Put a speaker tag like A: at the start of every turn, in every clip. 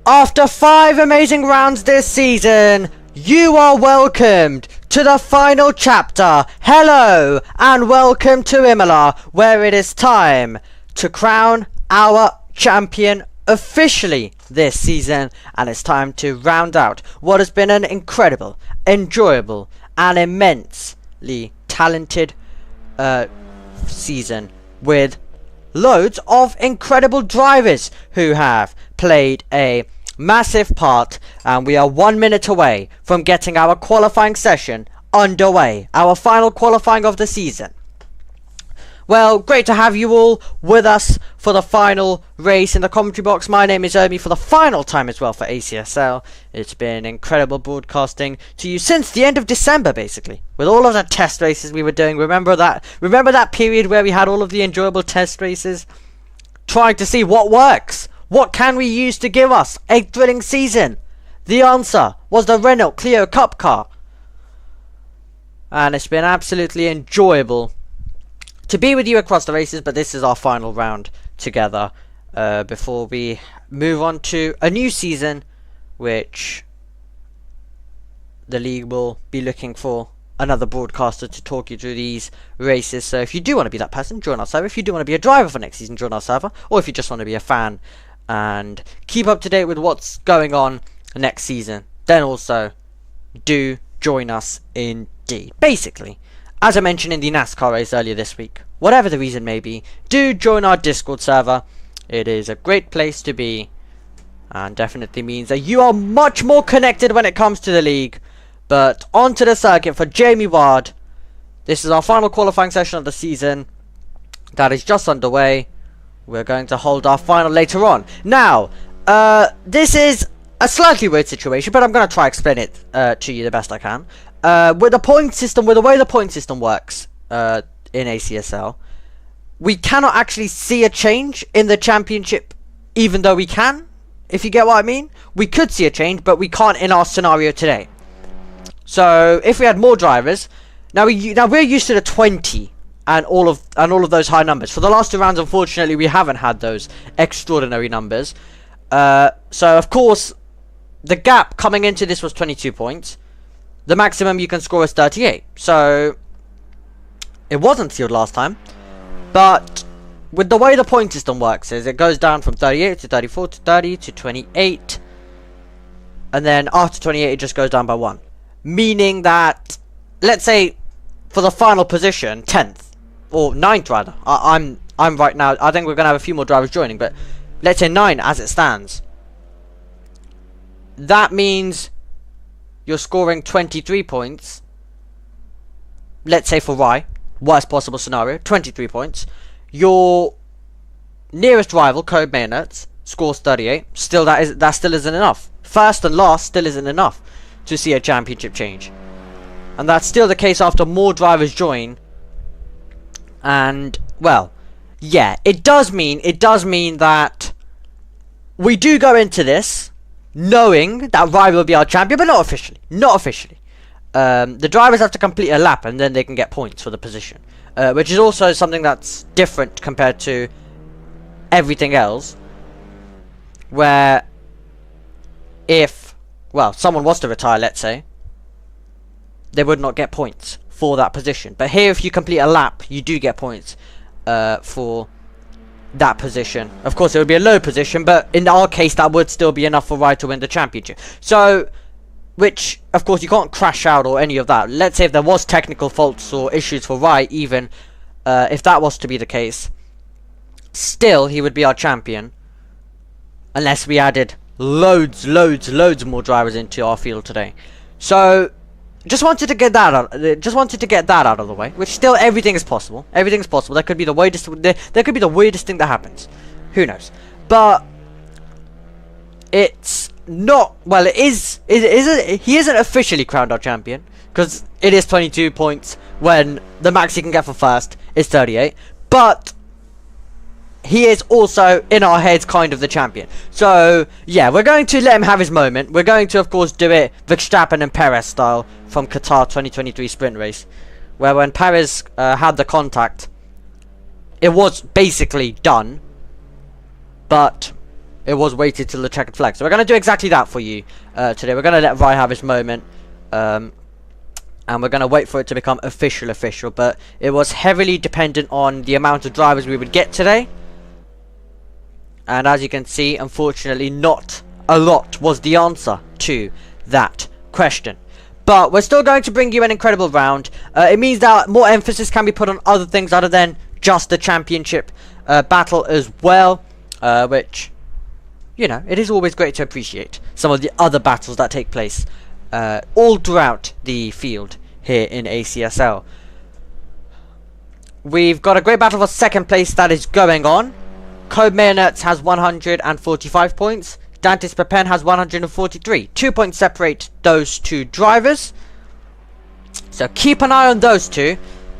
A: After 5 amazing rounds this season, you are welcomed to the final chapter. Hello and welcome to Imola, where it is time to crown our champion officially this season, and it's time to round out what has been an incredible, enjoyable and immensely talented season with loads of incredible drivers who have played a massive part, and we are 1 minute away from getting our qualifying session underway, our final qualifying of the season. Well, great to have you all with us for the final race in the commentary box. My name is Ermi for the final time as well for ACSL. It's been incredible broadcasting to you since the end of December, basically, with all of the test races we were doing. Remember that period where we had all of the enjoyable test races, trying to see what works. What can we use to give us a thrilling season? The answer was the Renault Clio Cup car. And it's been absolutely enjoyable to be with you across the races, but this is our final round together before we move on to a new season, which the league will be looking for another broadcaster to talk you through these races. So if you do want to be that person, join our server. If you do want to be a driver for next season, join our server. Or if you just want to be a fan and keep up to date with what's going on next season, then also do join us indeed. Basically, as I mentioned in the NASCAR race earlier this week, whatever the reason may be, do join our Discord server. It is a great place to be, and definitely means that you are much more connected when it comes to the league. But onto the circuit for Jamie Ward. This is our final qualifying session of the season that is just underway. We're going to hold our final later on. Now, this is a slightly weird situation, but I'm going to try explain it to you the best I can. With the point system, with the way the point system works in ACSL, we cannot actually see a change in the championship, even though we can, if you get what I mean. We could see a change, but we can't in our scenario today. So if we had more drivers, now we're used to the 20 and all of those high numbers. For the last 2 rounds, unfortunately, we haven't had those extraordinary numbers. So of course, the gap coming into this was 22 points. The maximum you can score is 38. So it wasn't sealed last time. But with the way the point system works is it goes down from 38 to 34 to 30 to 28. And then after 28 it just goes down by 1. Meaning that, let's say for the final position, 10th or 9th rather. I'm right now, I think we're going to have a few more drivers joining, but let's say 9 as it stands. That means you're scoring 23 points. Let's say for Rye, worst possible scenario, 23 points. Your nearest rival, Code Mayonnaise, scores 38. Still, that still isn't enough. First and last still isn't enough to see a championship change. And that's still the case after more drivers join. And, well, yeah, it does mean that we do go into this knowing that Rye will be our champion, but not officially. Not officially. The drivers have to complete a lap and then they can get points for the position. Which is also something that's different compared to everything else. Where if, well, someone was to retire, let's say, they would not get points for that position. But here, if you complete a lap, you do get points for that position. Of course, it would be a low position, but in our case, that would still be enough for Rye to win the championship. So, which, of course, you can't crash out or any of that. Let's say if there was technical faults or issues for Rye, even if that was to be the case, still, he would be our champion. Unless we added loads more drivers into our field today. So, just wanted to get that out of the way. Which still, everything is possible. Everything is possible. There could be the weirdest. There could be the weirdest thing that happens. Who knows? But it's not. Well, it is. He isn't officially crowned our champion because it is 22 points when the max he can get for first is 38. But he is also, in our heads, kind of the champion. So, yeah, we're going to let him have his moment. We're going to, of course, do it Verstappen and Perez style from Qatar 2023 sprint race. Where when Perez had the contact, it was basically done. But it was waited till the checkered flag. So we're going to do exactly that for you today. We're going to let Vi have his moment. And we're going to wait for it to become official. But it was heavily dependent on the amount of drivers we would get today. And as you can see, unfortunately, not a lot was the answer to that question. But we're still going to bring you an incredible round. It means that more emphasis can be put on other things other than just the championship battle as well. Which, you know, it is always great to appreciate some of the other battles that take place all throughout the field here in ACSL. We've got a great battle for second place that is going on. Kobe Mayonnaise has 145 points. Dantis Pepen has 143. 2 points separate those two drivers. So keep an eye on those two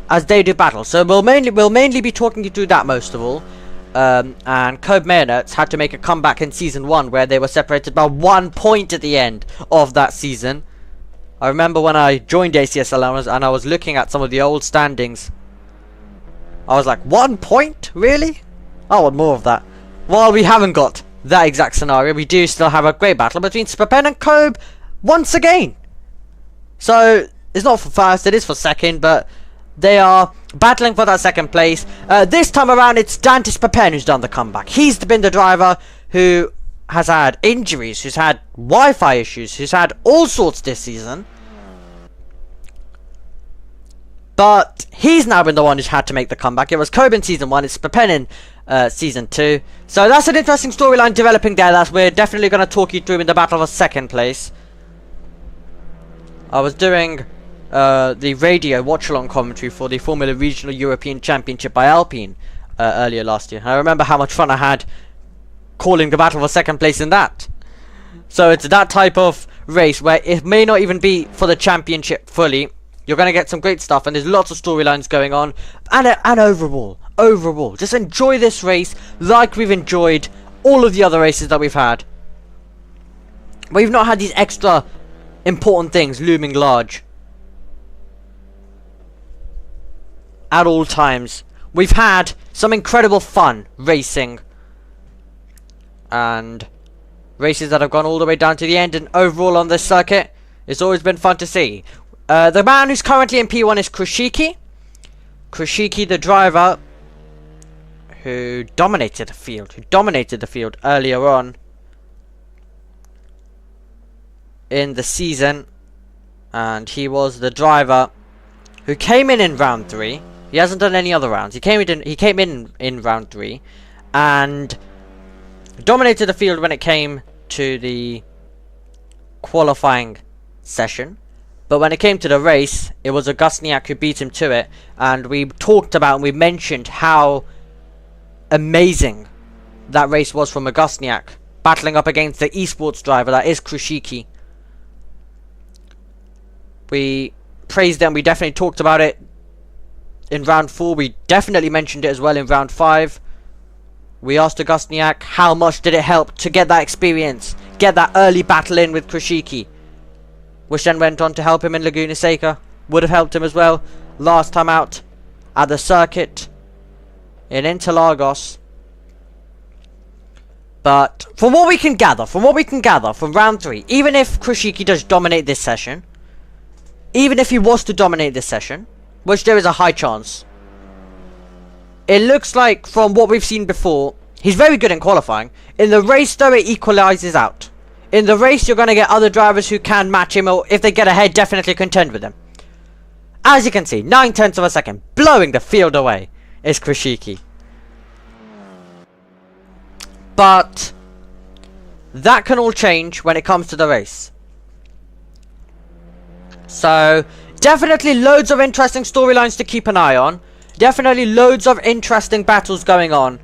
A: as they do battle. So we'll mainly be talking you through that most of all. And Kobe Mayonnaise had to make a comeback in Season 1 where they were separated by 1 point at the end of that season. I remember when I joined ACSL and I was looking at some of the old standings. I was like, 1 point? Really? I want more of that. While we haven't got that exact scenario, we do still have a great battle between Spapen and Kobe once again. So it's not for first, it is for second, but they are battling for that second place. This time around, it's Dantis Pepen who's done the comeback. He's been the driver who has had injuries, who's had Wi-Fi issues, who's had all sorts this season. But he's now been the one who's had to make the comeback. It was Kobe in Season 1, it's Pepen in Season 2. So that's an interesting storyline developing there that we're definitely going to talk you through in the battle for second place. I was doing the radio watch-along commentary for the Formula Regional European Championship by Alpine earlier last year. I remember how much fun I had calling the battle for second place in that. So it's that type of race where it may not even be for the championship fully. You're going to get some great stuff, and there's lots of storylines going on. And overall, just enjoy this race like we've enjoyed all of the other races that we've had. We've not had these extra important things looming large at all times. We've had some incredible fun racing. And races that have gone all the way down to the end, and overall on this circuit, it's always been fun to see. The man who's currently in P1 is Krishiki. Krishiki, the driver who dominated the field earlier on in the season, and he was the driver who came in round 3. He hasn't done any other rounds. He came in round 3 and dominated the field when it came to the qualifying session. But when it came to the race, it was Augustniak who beat him to it. And we talked about and we mentioned how amazing that race was from Augustniak, battling up against the esports driver that is Krishiki. We praised them. We definitely talked about it in round 4. We definitely mentioned it as well in round 5. We asked Augustniak how much did it help to get that experience, get that early battle in with Krishiki, which then went on to help him in Laguna Seca. Would have helped him as well last time out at the circuit in Interlagos. But from what we can gather from round 3, even if Krishiki does dominate this session, even if he was to dominate this session, which there is a high chance, it looks like from what we've seen before, he's very good in qualifying. In the race though, it equalizes out. In the race, you're going to get other drivers who can match him, or if they get ahead, definitely contend with him. As you can see, 9/10 of a second, blowing the field away, is Krishiki. But that can all change when it comes to the race. So, definitely loads of interesting storylines to keep an eye on. Definitely loads of interesting battles going on.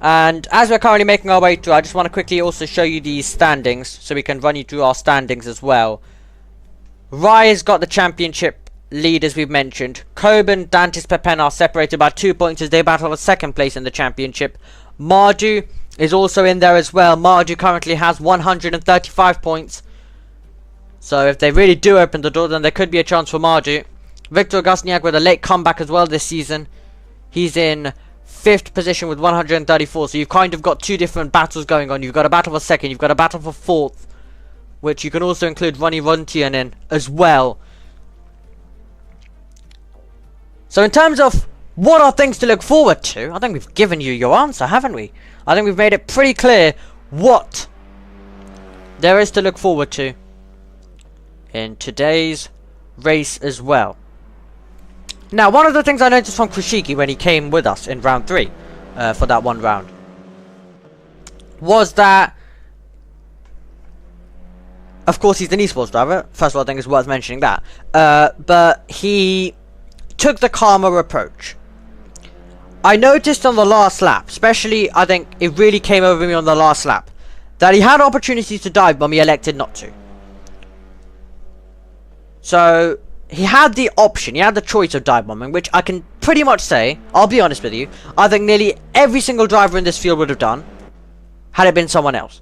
A: And as we're currently making our way through, I just want to quickly also show you these standings, so we can run you through our standings as well. Rai has got the championship lead, as we've mentioned. Kobe and Dantis Pepen are separated by 2 points as they battle for second place in the championship. Marju is also in there as well. Marju currently has 135 points. So if they really do open the door, then there could be a chance for Marju. Victor Augustniak with a late comeback as well this season. He's in 5th position with 134. So you've kind of got two different battles going on. You've got a battle for 2nd, you've got a battle for 4th, which you can also include Ronnie Rontian in as well. So in terms of what are things to look forward to, I think we've given you your answer, haven't we? I think we've made it pretty clear what there is to look forward to in today's race as well. Now, one of the things I noticed from Kushiki when he came with us in round 3 for that one round was that, of course, he's an esports driver. First of all, I think it's worth mentioning that. But he took the calmer approach. I noticed on the last lap, especially, I think it really came over me on the last lap, that he had opportunities to dive bomb, he elected not to. So he had the option, he had the choice of dive bombing, which I can pretty much say, I'll be honest with you, I think nearly every single driver in this field would have done, had it been someone else.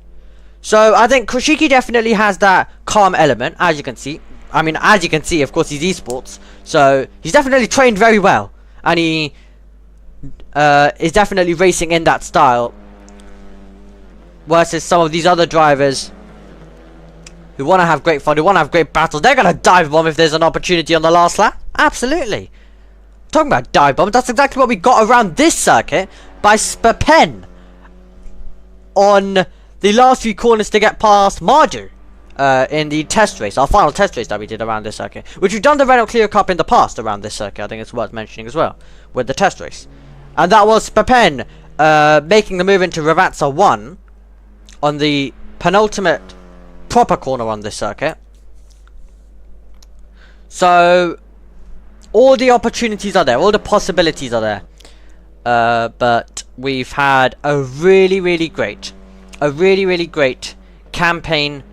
A: So I think Kushiki definitely has that calm element, as you can see. I mean, as you can see, of course, he's esports, so he's definitely trained very well, and he is definitely racing in that style, versus some of these other drivers who want to have great fun, who want to have great battles. They're going to dive bomb if there's an opportunity on the last lap. Absolutely. Talking about dive bomb, that's exactly what we got around this circuit by Spapen on the last few corners to get past Marju in the test race, our final test race that we did around this circuit, which we've done the Renault Clio Cup in the past around this circuit. I think it's worth mentioning as well with the test race. And that was Spapen making the move into Ravazza 1 on the penultimate proper corner on this circuit. So all the opportunities are there, all the possibilities are there, but we've had a really great campaign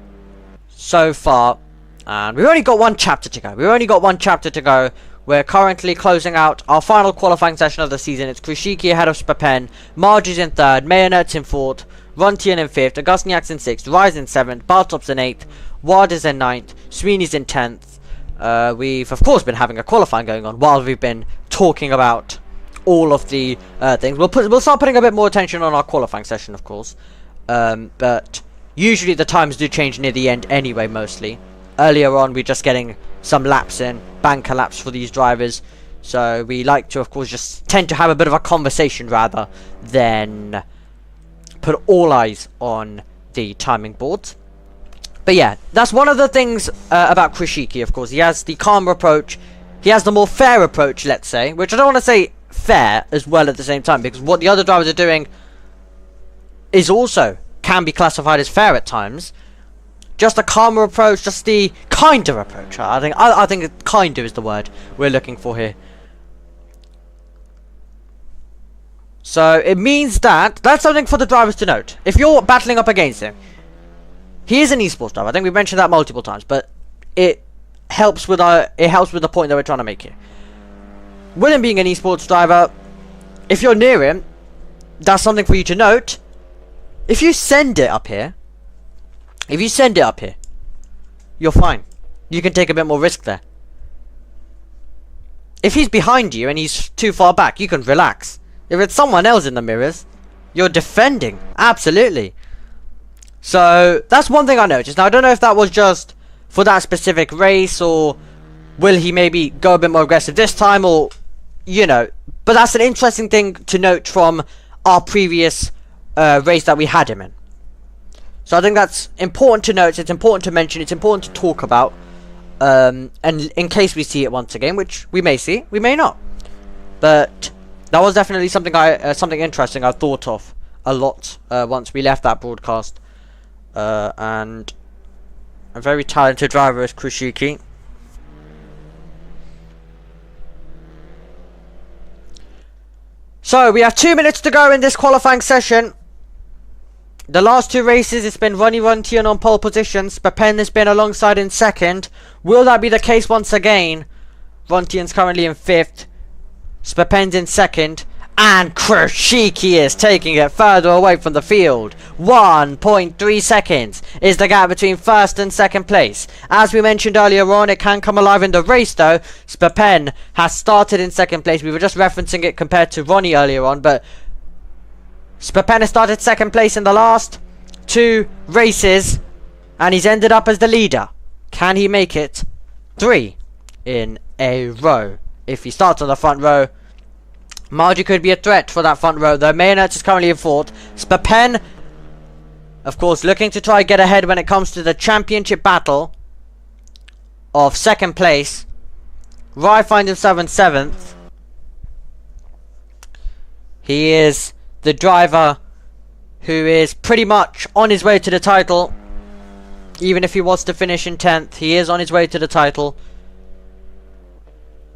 A: so far, and we've only got one chapter to go. We're currently closing out our final qualifying session of the season. It's Kushiki ahead of Spapen, Marju's in 3rd, Mayonert's in 4th, Rontian in 5th, Augustniak's in 6th, Rise in 7th, Bartop's in 8th, Ward is in 9th, Sweeney's in 10th. We've of course been having a qualifying going on while we've been talking about all of the things. We'll start putting a bit more attention on our qualifying session, of course, but usually the times do change near the end anyway. Mostly earlier on we're just getting some laps in, banker laps for these drivers, so we like to of course just tend to have a bit of a conversation rather than put all eyes on the timing boards. But yeah, that's one of the things about Kushiki, of course. He has the calmer approach, he has the more fair approach, let's say, which I don't want to say fair as well at the same time, because what the other drivers are doing is also can be classified as fair at times. Just a calmer approach, just the kinder approach. I think kinder is the word we're looking for here. So it means that that's something for the drivers to note. If you're battling up against him, he is an esports driver. I think we've mentioned that multiple times, but it helps with the point that we're trying to make here. With him being an esports driver, if you're near him, that's something for you to note. If you send it up here, you're fine. You can take a bit more risk there. If he's behind you and he's too far back, you can relax. If it's someone else in the mirrors, you're defending. Absolutely. So that's one thing I noticed. Now I don't know if that was just for that specific race, or will he maybe go a bit more aggressive this time, or you know, but that's an interesting thing to note from our previous race that we had him in. So I think that's important to note, it's important to mention, it's important to talk about, and in case we see it once again, which we may see, we may not. But that was definitely something something interesting I thought of a lot once we left that broadcast. And a very talented driver is Kushiki. So we have 2 minutes to go in this qualifying session. The last two races, it's been Ronnie Rontian on pole position. Spapen has been alongside in 2nd. Will that be the case once again? Rontian's currently in 5th. Spapen's in 2nd. And Krashiki is taking it further away from the field. 1.3 seconds is the gap between first and second place. As we mentioned earlier on, it can come alive in the race though. Spapen has started in second place. We were just referencing it compared to Ronnie earlier on, but Spapen has started second place in the last 2 races, and he's ended up as the leader. Can he make it 3 in a row? If he starts on the front row, Margie could be a threat for that front row, though. Mayonet is currently in fourth. Spapen, of course, looking to try and get ahead when it comes to the championship battle of second place. Rai finds himself in 7th. He is the driver who is pretty much on his way to the title. Even if he was to finish in 10th, he is on his way to the title.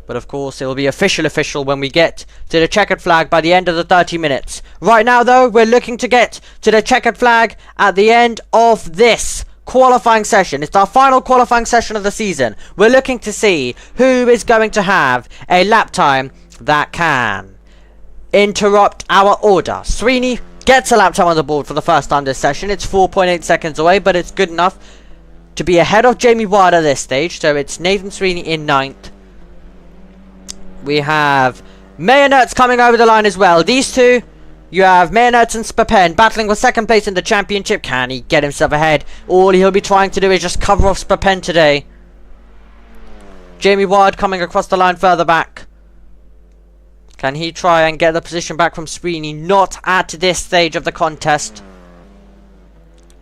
A: But of course, it will be official when we get to the checkered flag by the end of the 30 minutes. Right now, though, we're looking to get to the checkered flag at the end of this qualifying session. It's our final qualifying session of the season. We're looking to see who is going to have a lap time that can interrupt our order. Sweeney gets a lap time on the board for the first time this session. It's 4.8 seconds away, but it's good enough to be ahead of Jamie Ward at this stage. So it's Nathan Sweeney in 9th. We have Mayonet coming over the line as well. These two, you have Mayonet and Spapen battling for second place in the championship. Can he get himself ahead? All he'll be trying to do is just cover off Spapen today. Jamie Ward coming across the line further back. Can he try and get the position back from Sweeney? Not at this stage of the contest.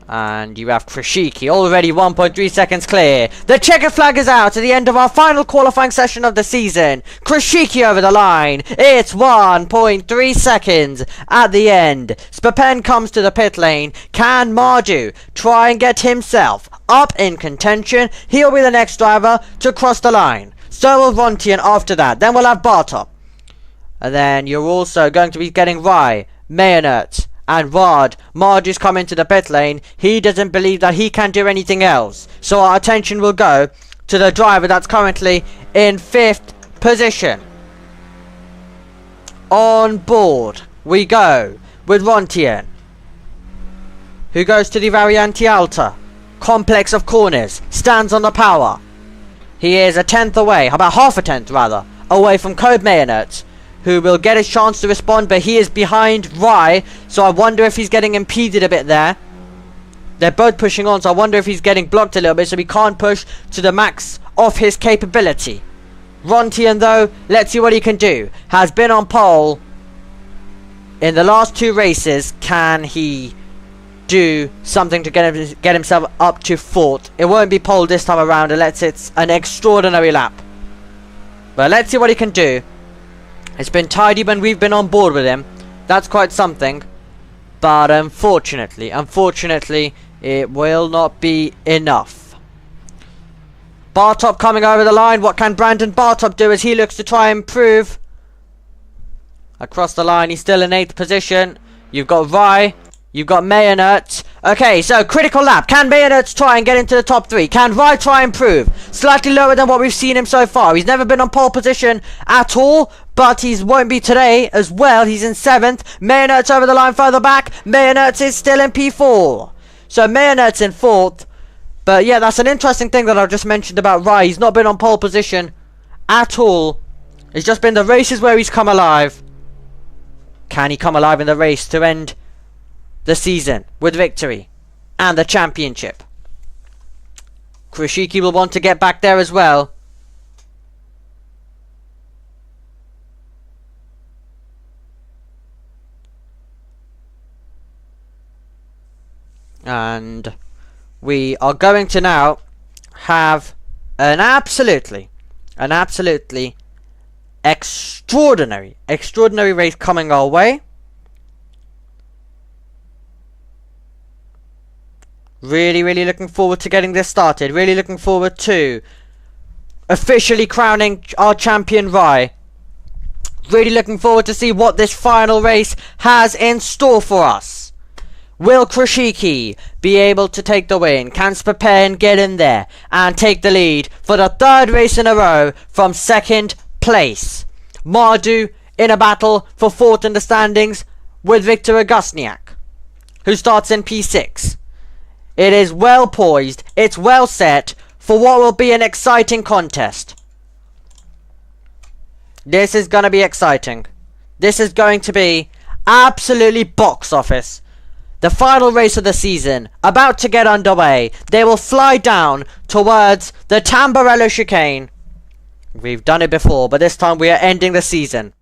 A: And you have Krashiki already 1.3 seconds clear. The checkered flag is out at the end of our final qualifying session of the season. Krashiki over the line. It's 1.3 seconds at the end. Spapen comes to the pit lane. Can Marju try and get himself up in contention? He'll be the next driver to cross the line. So will Rontian after that. Then we'll have Bartop. And then you're also going to be getting Rai, Mayonet, and Ward. Marju's come into the pit lane. He doesn't believe that he can do anything else. So our attention will go to the driver that's currently in 5th position. On board we go with Rontian, who goes to the Variante Alta. Complex of corners. Stands on the power. He is a 10th away. About half a 10th rather. Away from Code Mayonet, who will get his chance to respond, but he is behind Rai, so I wonder if he's getting impeded a bit there. They're both pushing on, so I wonder if he's getting blocked a little bit, so he can't push to the max of his capability. Rontian, though, let's see what he can do. Has been on pole in the last 2 races. Can he do something to get himself up to 4th? It won't be pole this time around unless it's an extraordinary lap. But let's see what he can do. It's been tidy when we've been on board with him. That's quite something. But unfortunately, it will not be enough. Bartop coming over the line. What can Brandon Bartop do as he looks to try and improve? Across the line, he's still in 8th position. You've got Rai. You've got Mayonet. Okay, so critical lap. Can Mayonet try and get into the top 3? Can Rai try and improve? Slightly lower than what we've seen him so far. He's never been on pole position at all, but he won't be today as well. He's in 7th. Mayonet's over the line further back. Mayonet is still in P4. So Mayonet's in 4th. But yeah, that's an interesting thing that I've just mentioned about Rai. He's not been on pole position at all. It's just been the races where he's come alive. Can he come alive in the race to end the season with victory and the championship? Krashiki will want to get back there as well. And we are going to now have an absolutely extraordinary race coming our way. Really looking forward to getting this started. Really looking forward to officially crowning our champion Rai. Really looking forward to see what this final race has in store for us. Will Krashiki be able to take the win? Can Spapen get in there and take the lead for the 3rd race in a row from 2nd place? Mardu in a battle for fourth in the standings with Victor Agusniak, who starts in P6. It is well poised, it's well set for what will be an exciting contest. This is going to be exciting. This is going to be absolutely box office. The final race of the season, about to get underway. They will fly down towards the Tamburello chicane. We've done it before, but this time we are ending the season.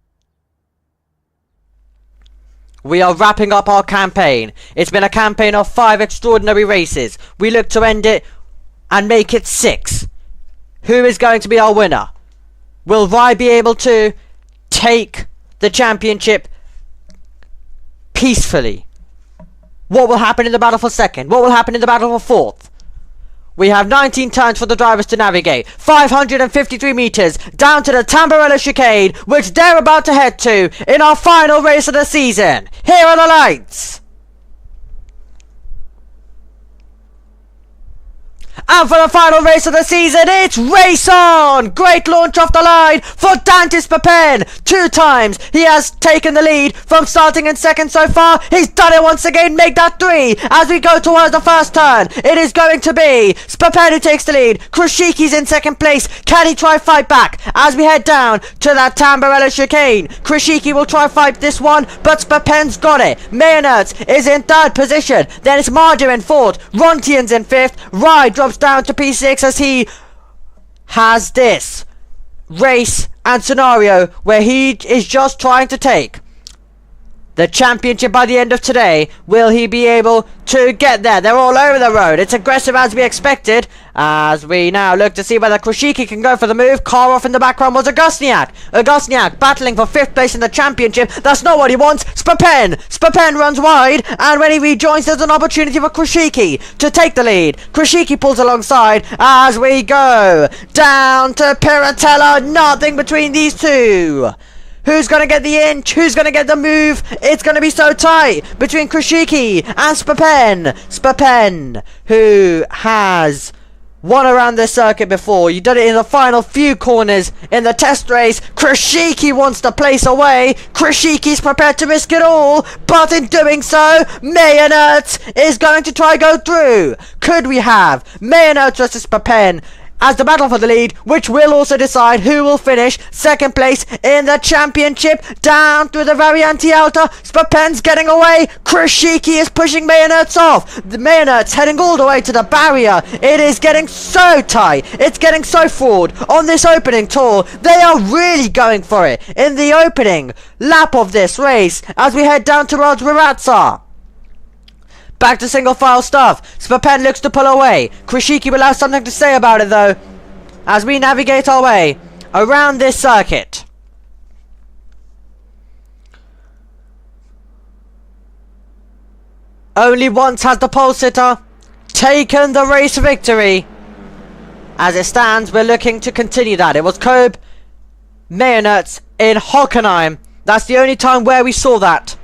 A: We are wrapping up our campaign. It's been a campaign of 5 extraordinary races. We look to end it and make it 6. Who is going to be our winner? Will Rai be able to take the championship peacefully? What will happen in the battle for second? What will happen in the battle for fourth? We have 19 turns for the drivers to navigate. 553 meters down to the Tamburello chicane, which they're about to head to in our final race of the season. Here are the lights. And for the final race of the season, it's race on! Great launch off the line for Dantis Papen. 2 times he has taken the lead from starting in second so far. He's done it once again, make that 3 as we go towards the first turn. It is going to be Papen who takes the lead. Krushiki's in second place. Can he try fight back as we head down to that Tamburello chicane? Krushiki will try fight this one, but Papen's got it. Mayonertz is in third position. Then it's Mardu in fourth. Rontian's in fifth. Rai drops down to P6 as he has this race and scenario where he is just trying to take the championship by the end of today. Will he be able to get there? They're all over the road. It's aggressive as we expected, as we now look to see whether Krushiki can go for the move. Car off in the background was Agusniak. Agusniak battling for 5th place in the championship. That's not what he wants. Spapen runs wide, and when he rejoins, there's an opportunity for Krushiki to take the lead. Krushiki pulls alongside as we go down to Piratella. Nothing between these two. Who's going to get the inch? Who's going to get the move? It's going to be so tight between Krushiki and Spapen. Spapen, who has won around this circuit before. You did it in the final few corners in the test race. Krushiki wants to place away. Krushiki's prepared to risk it all, but in doing so, Mayonertz is going to try go through. Could we have Mayonertz versus Spapen as the battle for the lead, which will also decide who will finish second place in the championship? Down through the Variante Alta, Spapen's getting away. Krushiki is pushing Mayonertz off. The Mayonertz heading all the way to the barrier. It is getting so tight. It's getting so forward on this opening tour. They are really going for it in the opening lap of this race as we head down towards Rirazza. Back to single file stuff. Spapen looks to pull away. Krushiki will have something to say about it though, as we navigate our way around this circuit. Only once has the pole sitter taken the race victory. As it stands, we're looking to continue that. It was Kobe Mayonertz in Hockenheim. That's the only time where we saw that,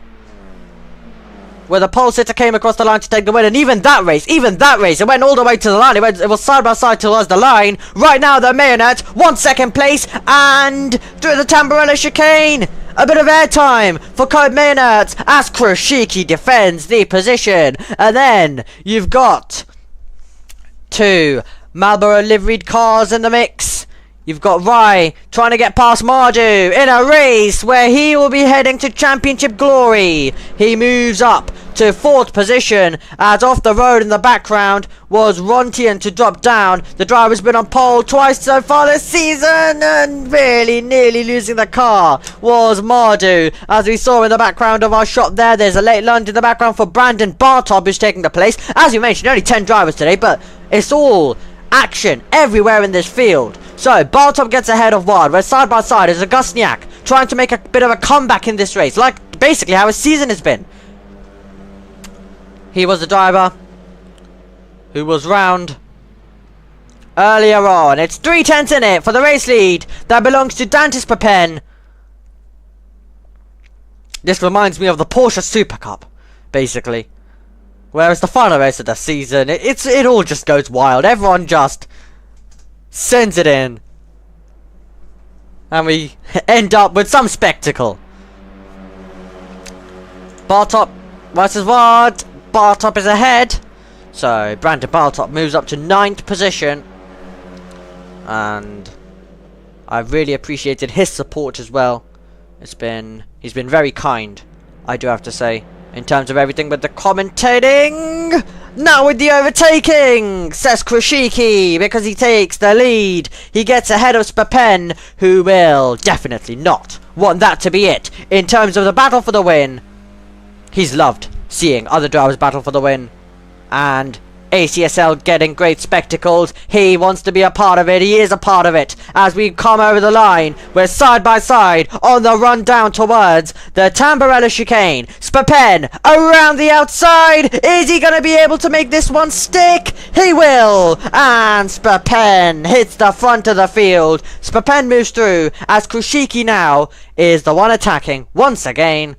A: where the pole sitter came across the line to take the win. And even that race, it went all the way to the line. It was side by side towards the line. Right now, the Mayonertz, 1 second place, and through the Tamburello chicane. A bit of airtime for Kobe Mayonertz as Krushiki defends the position. And then you've got 2 Marlboro liveried cars in the mix. You've got Rai trying to get past Mardu in a race where he will be heading to championship glory. He moves up to 4th position, as off the road in the background was Rontian to drop down. The driver's been on pole twice so far this season, and really nearly losing the car was Mardu. As we saw in the background of our shot there, there's a late lunge in the background for Brandon Bartop, who's taking the place. As you mentioned, only 10 drivers today, but it's all action everywhere in this field. So Bartop gets ahead of Ward, where side by side is Agusniak trying to make a bit of a comeback in this race, like basically how his season has been. He was the driver who was round earlier on. It's 3/10 in it for the race lead that belongs to Dantis Papen. This reminds me of the Porsche Super Cup, basically. Whereas the final race of the season, it all just goes wild. Everyone just sends it in, and we end up with some spectacle. Bartop versus Ward. Bartop is ahead. So Brandon Bartop moves up to 9th position. And I've really appreciated his support as well. He's been very kind, I do have to say, in terms of everything with the commentating. Now with the overtaking, says Krishiki, because he takes the lead. He gets ahead of Spapen, who will definitely not want that to be it. In terms of the battle for the win, he's loved seeing other drivers battle for the win. And ACSL getting great spectacles. He wants to be a part of it. He is a part of it. As we come over the line, we're side by side on the run down towards the Tamburello chicane. Spapen around the outside. Is he going to be able to make this one stick? He will. And Spapen hits the front of the field. Spapen moves through as Krishiki now is the one attacking once again.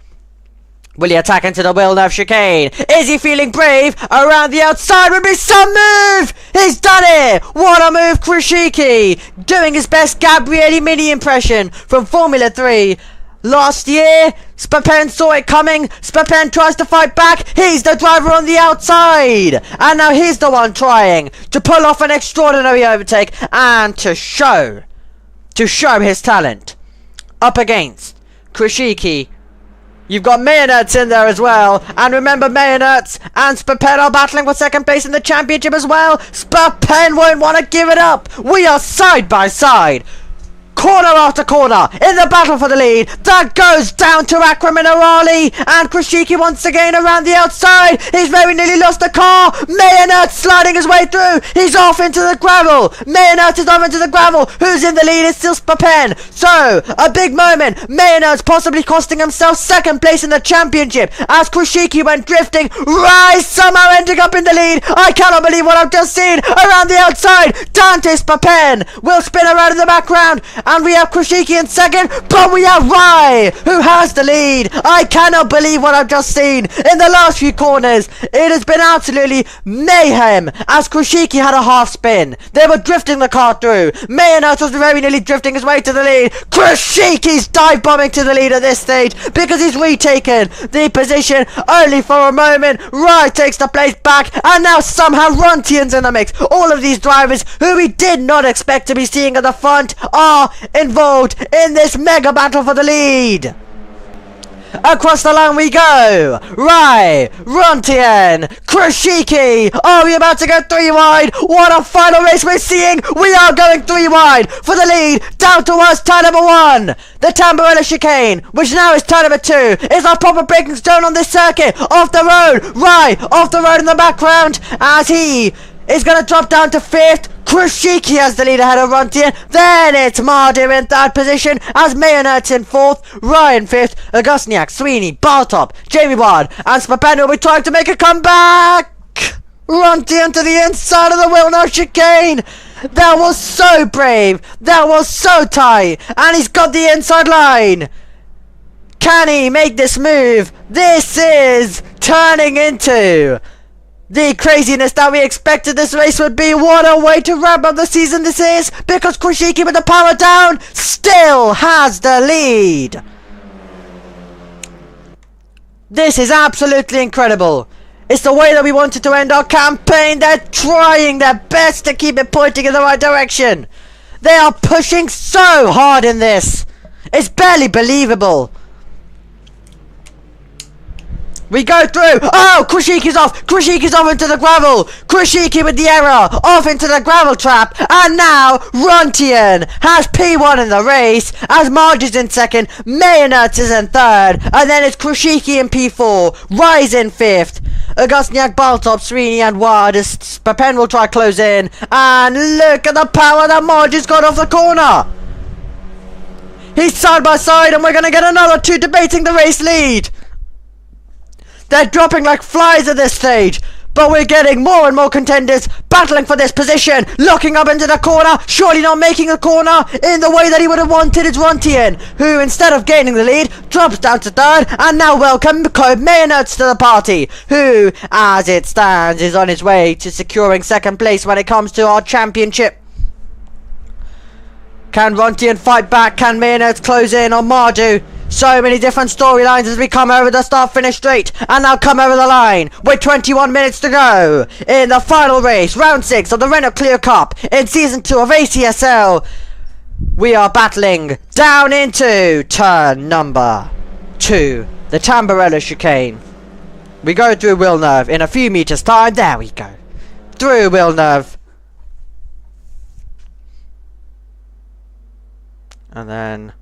A: Will he attack into the Villeneuve chicane? Is he feeling brave? Around the outside would be some move! He's done it! What a move, Krishiki! Doing his best Gabriele Mini impression from Formula 3. Last year, Spapen saw it coming. Spapen tries to fight back. He's the driver on the outside. And now he's the one trying to pull off an extraordinary overtake and to show his talent. Up against Krishiki. You've got Mayonertz in there as well. And remember, Mayonertz and Spapen are battling for second place in the championship as well. Spapen won't want to give it up. We are side by side. Corner after corner in the battle for the lead. That goes down to Acqua Minerale. And Krishiki once again around the outside. He's very nearly lost the car. Mayonertz sliding his way through. He's off into the gravel. Mayonertz is off into the gravel. Who's in the lead? It's still Spapen. So, a big moment. Mayonertz possibly costing himself second place in the championship as Krishiki went drifting. Rise somehow ending up in the lead. I cannot believe what I've just seen. Around the outside, Dante Spapen will spin around in the background. And we have Krishiki in second, but we have Rai, who has the lead. I cannot believe what I've just seen in the last few corners. It has been absolutely mayhem as Krishiki had a half spin. They were drifting the car through. Mayonertz was very nearly drifting his way to the lead. Krishiki's dive bombing to the lead at this stage because he's retaken the position only for a moment. Rai takes the place back, and now somehow Runtian's in the mix. All of these drivers who we did not expect to be seeing at the front are involved in this mega battle for the lead. Across the line we go. Rai, Runtian, Krishiki. Are we about to go 3 wide? What a final race we're seeing. We are going 3 wide for the lead. Down towards turn number 1. The Tamburello chicane, which now is turn number 2, is our proper braking zone on this circuit. Off the road. Rai off the road in the background as he is going to drop down to 5th. Krishiki has the lead ahead of Runtian. Then it's Marder in 3rd position as Mayonertz in 4th, Ryan 5th, Augustniak, Sweeney, Bartop, Jamie Ward, and Spapen will be trying to make a comeback. Runtian to the inside of the Villeneuve chicane. That was so brave. That was so tight. And he's got the inside line. Can he make this move? This is turning into the craziness that we expected this race would be. What a way to wrap up the season this is, because Krishiki with the power down still has the lead. This is absolutely incredible. It's the way that we wanted to end our campaign. They're trying their best to keep it pointing in the right direction. They are pushing so hard in this. It's barely believable. We go through. Oh, Krishiki's off. Krishiki's off into the gravel. Krishiki with the error. Off into the gravel trap. And now, Runtian has P1 in the race. As Marge is in 2nd. Mayonertz is in 3rd. And then it's Krishiki in P4. Rise in 5th. Augustniak, Baltop, Srini and Ward as Spapen will try close in. And look at the power that Marge has got off the corner. He's side by side and we're going to get another 2 debating the race lead. They're dropping like flies at this stage, but we're getting more and more contenders battling for this position. Looking up into the corner, surely not making a corner in the way that he would have wanted is Runtian, who instead of gaining the lead, drops down to 3rd, and now welcome Mayonertz to the party, who, as it stands, is on his way to securing 2nd place when it comes to our championship. Can Runtian fight back? Can Mayonertz close in on Mardu? So many different storylines as we come over the start-finish straight, and now come over the line with 21 minutes to go in the final race, round 6 of the Renault Clio Cup in season 2 of ACSL. We are battling down into turn number 2, the Tamburello chicane. We go through Villeneuve in a few meters time. There we go, through Villeneuve, and then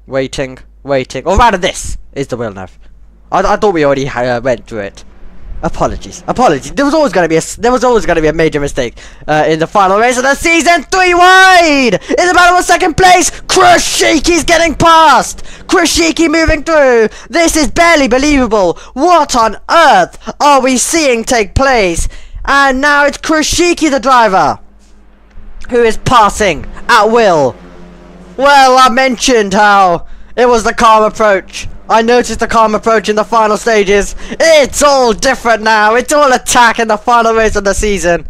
A: waiting, or rather this is the Villeneuve. I thought we already went through it. Apologies. There was always going to be a major mistake in the final race of the season. 3 wide in the battle for second place. Krashiki's getting past. Krashiki moving through. This is barely believable. What on earth are we seeing take place? And now it's Krashiki, the driver, who is passing at will. Well, I mentioned how it was the calm approach. I noticed the calm approach in the final stages. It's all different now. It's all attack in the final race of the season.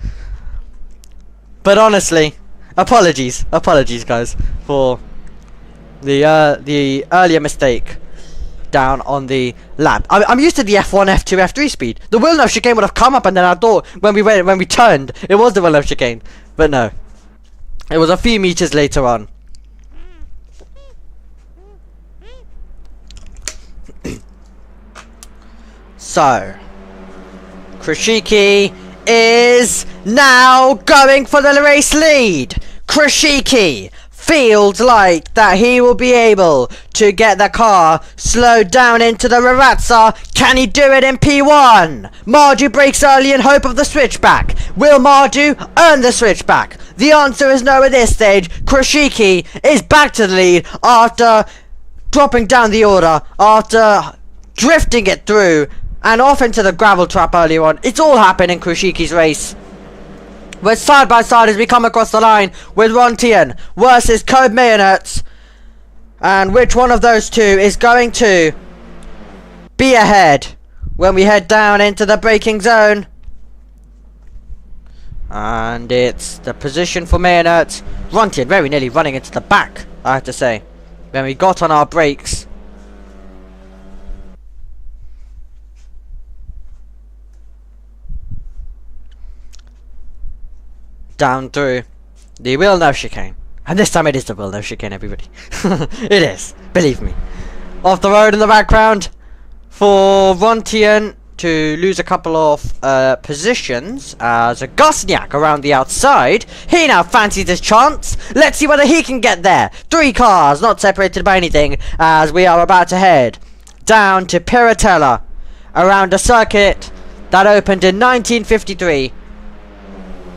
A: But honestly, apologies guys for the earlier mistake down on the lap. I'm used to the F1, F2, F3 speed. The Villeneuve chicane would have come up, and then I thought when we turned, it was the Villeneuve chicane. But no, it was a few meters later on. So, Krashiki is now going for the race lead. Krashiki feels like that he will be able to get the car slowed down into the Rarazza. Can he do it in P1? Marju brakes early in hope of the switchback. Will Marju earn the switchback? The answer is no at this stage. Krashiki is back to the lead after dropping down the order, after drifting it through and off into the gravel trap earlier on. It's all happened in Krashiki's race. We're side by side as we come across the line with Rontian versus Code Mayonertz. And which one of those two is going to be ahead when we head down into the braking zone? And it's the position for Mayonertz. Rontian very nearly running into the back, I have to say, when we got on our brakes. Down through the Villeneuve chicane. And this time it is the Villeneuve chicane, everybody. It is, believe me. Off the road in the background for Rontian to lose a couple of positions as a Gosniak around the outside. He now fancies his chance. Let's see whether he can get there. 3 cars not separated by anything as we are about to head down to Piratella around a circuit that opened in 1953.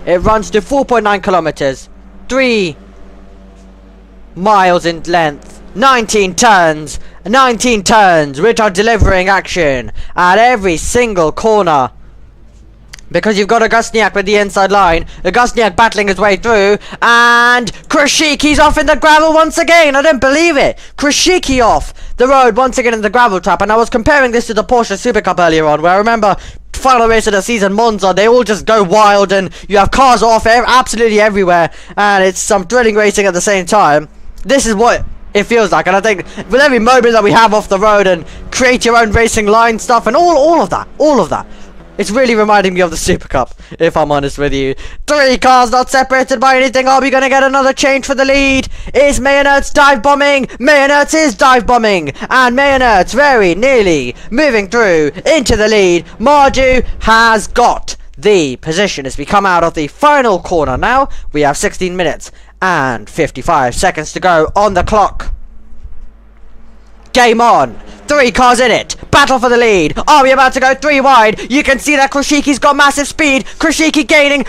A: It runs to 4.9 kilometers, 3 miles in length, 19 turns, which are delivering action at every single corner. Because you've got a Gusniak with the inside line, a Gusniak battling his way through, and Krashiki's off in the gravel once again. I don't believe it. Krashiki off the road once again in the gravel trap, and I was comparing this to the Porsche Super Cup earlier on, where I remember final race of the season, Monza, they all just go wild and you have cars off absolutely everywhere, and it's some thrilling racing at the same time. This is what it feels like, and I think with every moment that we have off the road and create your own racing line stuff and all of that, it's really reminding me of the Super Cup, if I'm honest with you. 3 cars not separated by anything. Are we going to get another change for the lead? Is Mayonertz dive bombing? Mayonertz is dive bombing. And Mayonertz very nearly moving through into the lead. Marju has got the position as we come out of the final corner now. We have 16 minutes and 55 seconds to go on the clock. Game on. 3 cars in it. Battle for the lead. Are we about to go 3 wide? You can see that Krashiki's got massive speed. Krashiki gaining.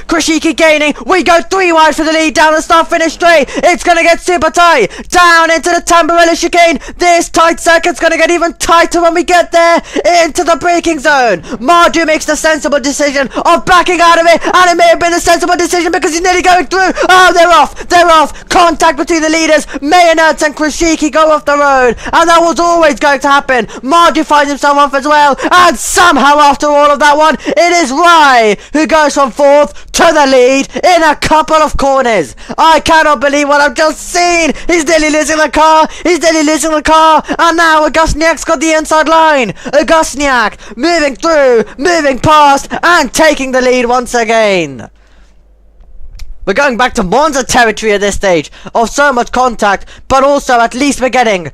A: We go 3 wide for the lead down the start-finish straight. It's going to get super tight. Down into the Tamburello chicane. This tight circuit's going to get even tighter when we get there into the braking zone. Marju makes the sensible decision of backing out of it. And it may have been a sensible decision because he's nearly going through. Oh, they're off. Contact between the leaders. Mayonertz and Krashiki go off the road. And that was always going to happen. Marju finds himself off as well. And somehow after all of that one, it is Rye who goes from 4th to the lead in a couple of corners. I cannot believe what I've just seen. He's nearly losing the car. He's nearly losing the car. And now Augustniak's got the inside line. Augustniak moving through, moving past, and taking the lead once again. We're going back to Monza territory at this stage of so much contact, but also at least we're getting,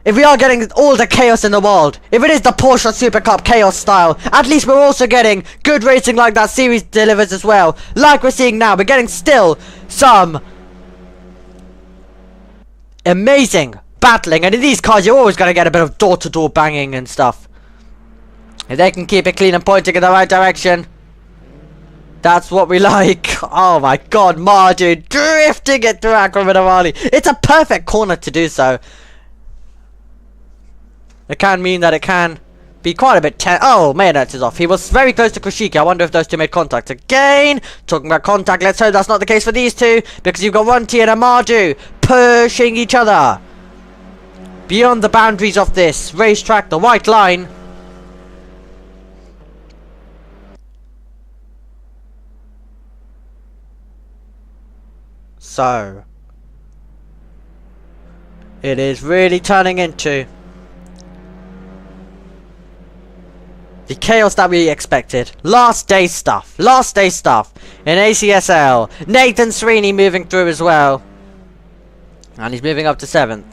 A: if we are getting all the chaos in the world, if it is the Porsche Super Cup chaos style, at least we're also getting good racing like that series delivers as well. Like we're seeing now, we're getting still some amazing battling, and in these cars you're always going to get a bit of door-to-door banging and stuff. If they can keep it clean and pointing in the right direction, that's what we like. Oh my god, Marju drifting it through Acqua Minerale. It's a perfect corner to do so. It can mean that it can be quite a bit oh, Mayonnaise is off. He was very close to Kushiki. I wonder if those two made contact again. Talking about contact, let's hope that's not the case for these two, because you've got Runty and Marju pushing each other beyond the boundaries of this racetrack, the white line. So, it is really turning into the chaos that we expected. Last day stuff. Last day stuff in ACSL. Nathan Sweeney moving through as well. And he's moving up to 7th.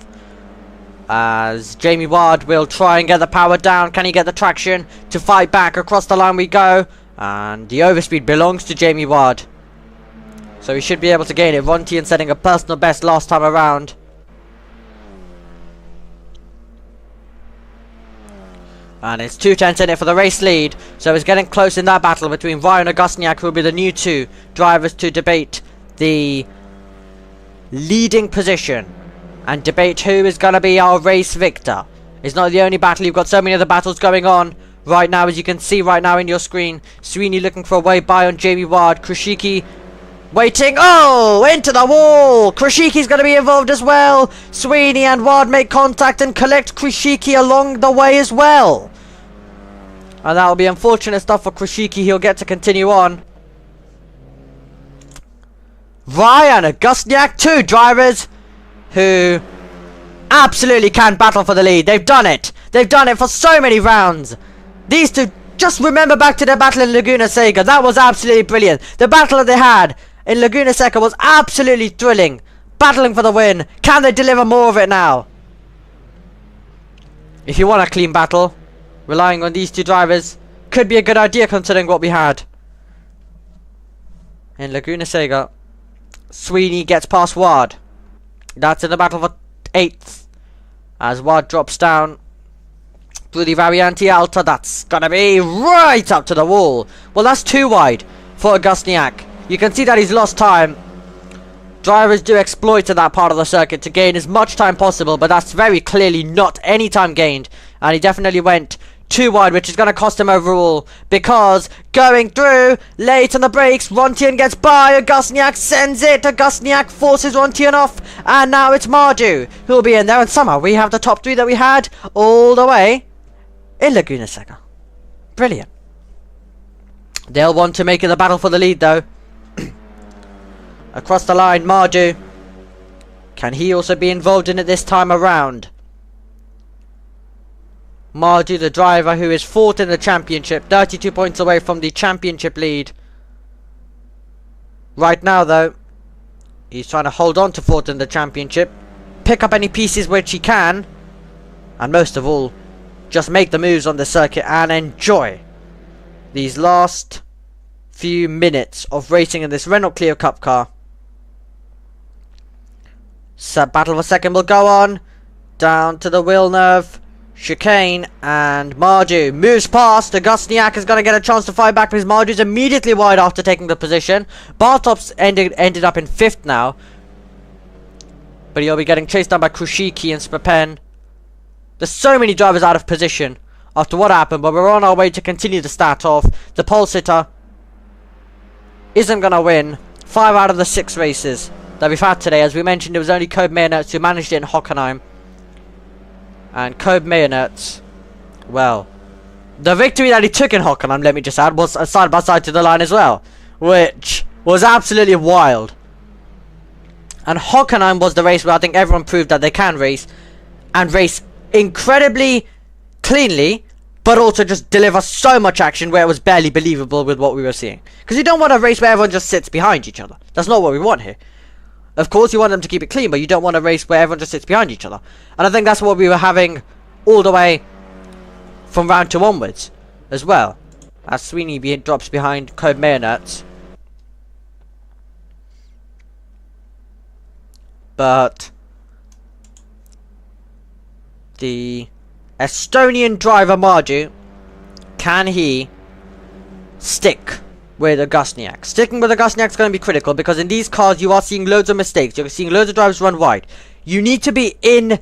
A: As Jamie Ward will try and get the power down. Can he get the traction to fight back? Across the line we go. And the overspeed belongs to Jamie Ward. So he should be able to gain it. Rontian setting a personal best last time around. And it's 2 tenths in it for the race lead. So it's getting close in that battle between Ryan and Augustniak, who will be the new 2 drivers to debate the leading position. And debate who is going to be our race victor. It's not the only battle. You've got so many other battles going on right now, as you can see right now in your screen. Sweeney looking for a way by on Jamie Ward. Kushiki waiting. Oh, into the wall. Krishiki's going to be involved as well. Sweeney and Ward make contact and collect Krishiki along the way as well. And that will be unfortunate stuff for Krishiki. He'll get to continue on. Ryan and Augustniak, 2 drivers who absolutely can battle for the lead. They've done it. They've done it for so many rounds. These 2, just remember back to their battle in Laguna Seca. That was absolutely brilliant. The battle that they had in Laguna Seca was absolutely thrilling. Battling for the win. Can they deliver more of it now? If you want a clean battle, relying on these 2 drivers could be a good idea considering what we had in Laguna Seca. Sweeney gets past Ward. That's in the battle for 8th. As Ward drops down through the Variante Alta. That's gonna be right up to the wall. Well, that's too wide for Augustniak. You can see that he's lost time. Drivers do exploit in that part of the circuit to gain as much time possible, but that's very clearly not any time gained. And he definitely went too wide, which is going to cost him overall, because going through late on the brakes, Rontian gets by. Augustniak sends it. Augustniak forces Rontian off, and now it's Marju who will be in there. And somehow we have the top 3 that we had all the way in Laguna Seca. Brilliant. They'll want to make it the battle for the lead though. Across the line, Marju. Can he also be involved in it this time around? Marju, the driver who is 4th in the championship, 32 points away from the championship lead. Right now though, he's trying to hold on to 4th in the championship, pick up any pieces which he can, and most of all, just make the moves on the circuit and enjoy these last few minutes of racing in this Renault Clio Cup car. So battle for second will go on down to the Villeneuve chicane, and Marju moves past. Augustniak is going to get a chance to fight back because Marju's immediately wide after taking the position. Bartop's ended up in 5th now, but he'll be getting chased down by Kushiki and Spapen. There's so many drivers out of position after what happened, but we're on our way to continue the start off. The pole sitter isn't going to win 5 out of the 6 races that we've had today. As we mentioned, it was only Kobe Mayonnaise who managed it in Hockenheim. And Kobe Mayonnaise well, the victory that he took in Hockenheim, let me just add, was a side by side to the line as well, which was absolutely wild. And Hockenheim was the race where I think everyone proved that they can race, and race incredibly cleanly, but also just deliver so much action where it was barely believable with what we were seeing. Because you don't want a race where everyone just sits behind each other. That's not what we want here. Of course you want them to keep it clean, but you don't want a race where everyone just sits behind each other. And I think that's what we were having all the way from round 2 onwards as well. As Sweeney drops behind Code Mayonnaise. But the Estonian driver Marju, can he stick with a Gusniak? Sticking with a Gusniak is going to be critical, because in these cars you are seeing loads of mistakes. You're seeing loads of drivers run wide. You need to be in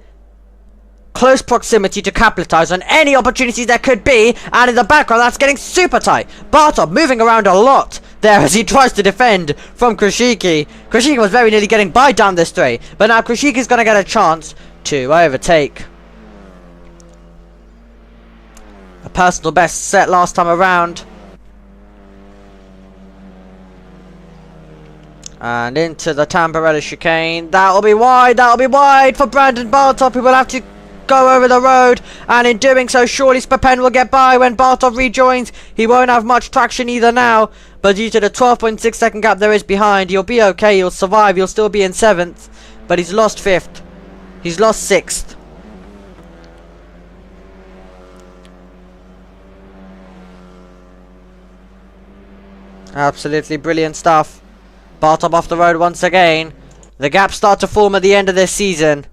A: close proximity to capitalize on any opportunities there could be, and in the background that's getting super tight. Bartov moving around a lot there as he tries to defend from Krashiki. Krashiki was very nearly getting by down this straight, but now Krashiki's going to get a chance to overtake. A personal best set last time around. And into the Tamburello chicane. That'll be wide for Brandon Bartov, who will have to go over the road, and in doing so surely Spapen will get by when Bartov rejoins. He won't have much traction either now, but due to the 12.6 second gap there is behind, he'll be okay, he'll survive, he'll still be in 7th, but he's lost 5th. He's lost 6th. Absolutely brilliant stuff. Bartov off the road once again. The gaps start to form at the end of this season.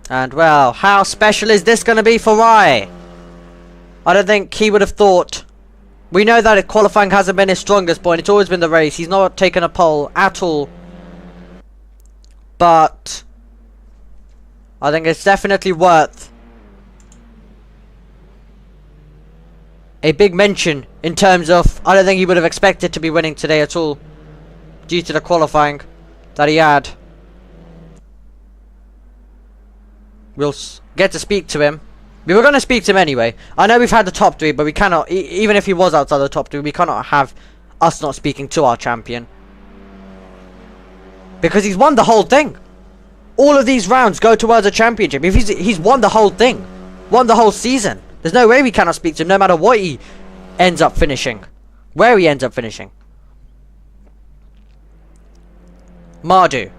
A: And well, how special is this going to be for Rai? I don't think he would have thought. We know that qualifying hasn't been his strongest point. It's always been the race. He's not taken a pole at all. But I think it's definitely worth a big mention in terms of, I don't think he would have expected to be winning today at all, due to the qualifying that he had. We'll get to speak to him. We were going to speak to him anyway. I know we've had the top 3, but we cannot, even if he was outside the top 3, we cannot have us not speaking to our champion. Because he's won the whole thing. All of these rounds go towards a championship. If he's won the whole thing. Won the whole season. There's no way we cannot speak to him, no matter what he ends up finishing. Where he ends up finishing. Mardu.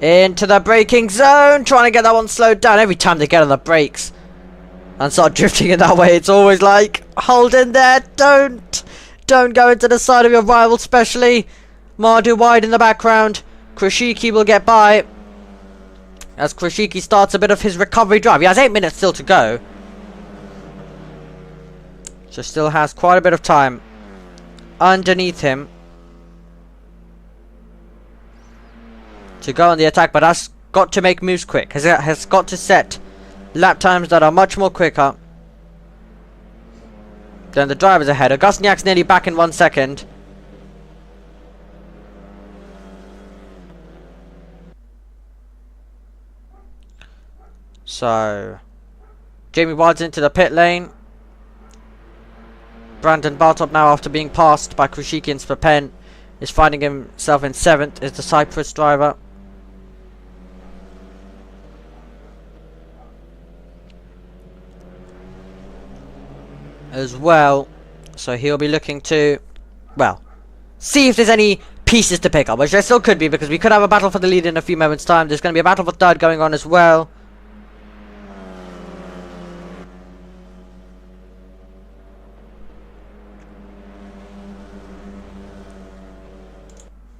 A: Into the braking zone. Trying to get that one slowed down. Every time they get on the brakes and start drifting in that way, it's always like, hold in there. Don't go into the side of your rival, especially. Mardu wide in the background. Krashiki will get by. As Krashiki starts a bit of his recovery drive. He has 8 minutes still to go. So still has quite a bit of time underneath him to go on the attack, but has got to make moves quick. Has got to set lap times that are much more quicker than the drivers ahead. Augustiniak's nearly back in 1 second. So Jamie Wild's into the pit lane. Brandon Bartop now, after being passed by Krashiki and Spapen, is finding himself in 7th, is the Cyprus driver. As well, so he'll be looking to, well, see if there's any pieces to pick up, which there still could be, because we could have a battle for the lead in a few moments' time. There's going to be a battle for 3rd going on as well.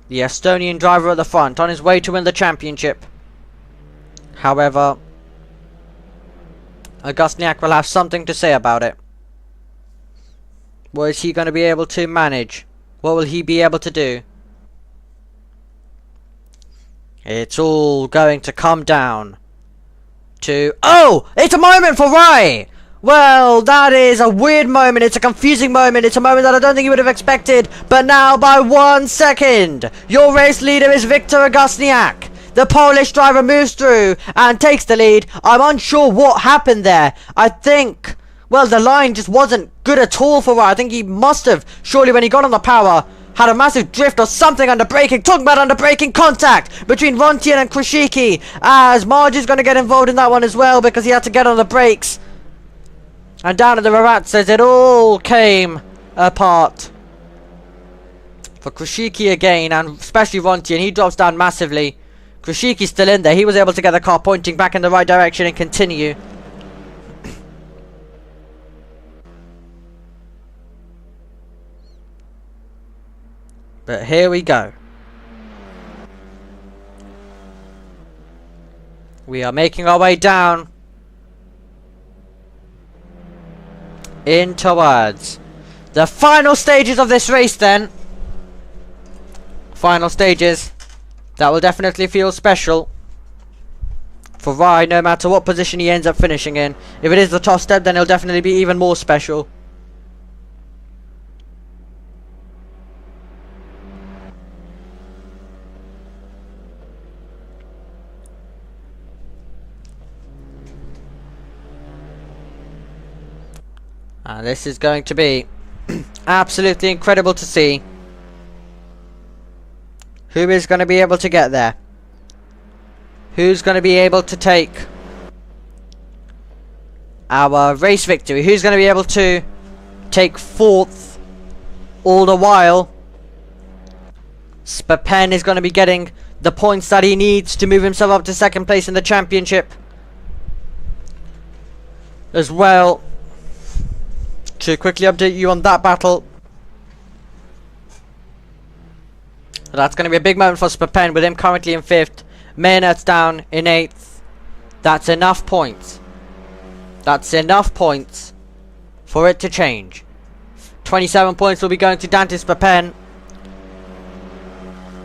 A: The Estonian driver at the front, on his way to win the championship. However, Augustiniak will have something to say about it. What is he going to be able to manage? What will he be able to do? It's all going to come down to... Oh! It's a moment for Rai! Well, that is a weird moment. It's a confusing moment. It's a moment that I don't think you would have expected. But now, by 1 second, your race leader is Victor Augustiniak. The Polish driver moves through and takes the lead. I'm unsure what happened there. I think, well, the line just wasn't good at all for Rye. I think he must have, surely when he got on the power, had a massive drift or something under braking. Talking about under braking contact between Rontian and Krishiki, as Marge is going to get involved in that one as well because he had to get on the brakes. And down at the Rarat says it all came apart for Krishiki again, and especially Rontian. He drops down massively. Krishiki's still in there. He was able to get the car pointing back in the right direction and continue. But here we go. We are making our way down in towards the final stages of this race then. Final stages. That will definitely feel special for Rye, no matter what position he ends up finishing in. If it is the top step, then it'll definitely be even more special. And this is going to be absolutely incredible to see who is going to be able to get there. Who's going to be able to take our race victory? Who's going to be able to take 4th all the while Spapen is going to be getting the points that he needs to move himself up to 2nd place in the championship as well. To quickly update you on that battle, that's going to be a big moment for Spapen with him currently in 5th. Maynard's down in 8th. That's enough points. That's enough points for it to change. 27 points will be going to Dante Spapen.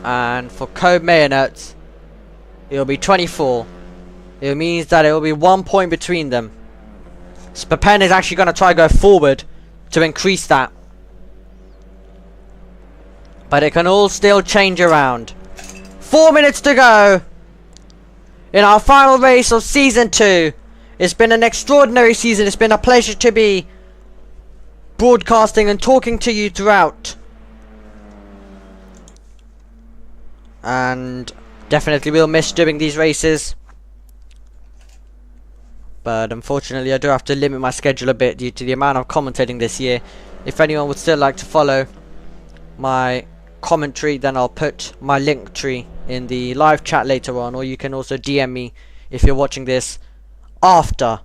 A: And for Kobe Maynard, it will be 24. It means that it will be 1 point between them. Spapen is actually going to try to go forward to increase that. But it can all still change around. 4 minutes to go in our final race of Season 2. It's been an extraordinary season. It's been a pleasure to be broadcasting and talking to you throughout. And definitely will miss doing these races. But unfortunately I do have to limit my schedule a bit due to the amount of commentating this year. If anyone would still like to follow my commentary, then I'll put my link tree in the live chat later on, or you can also DM me if you're watching this after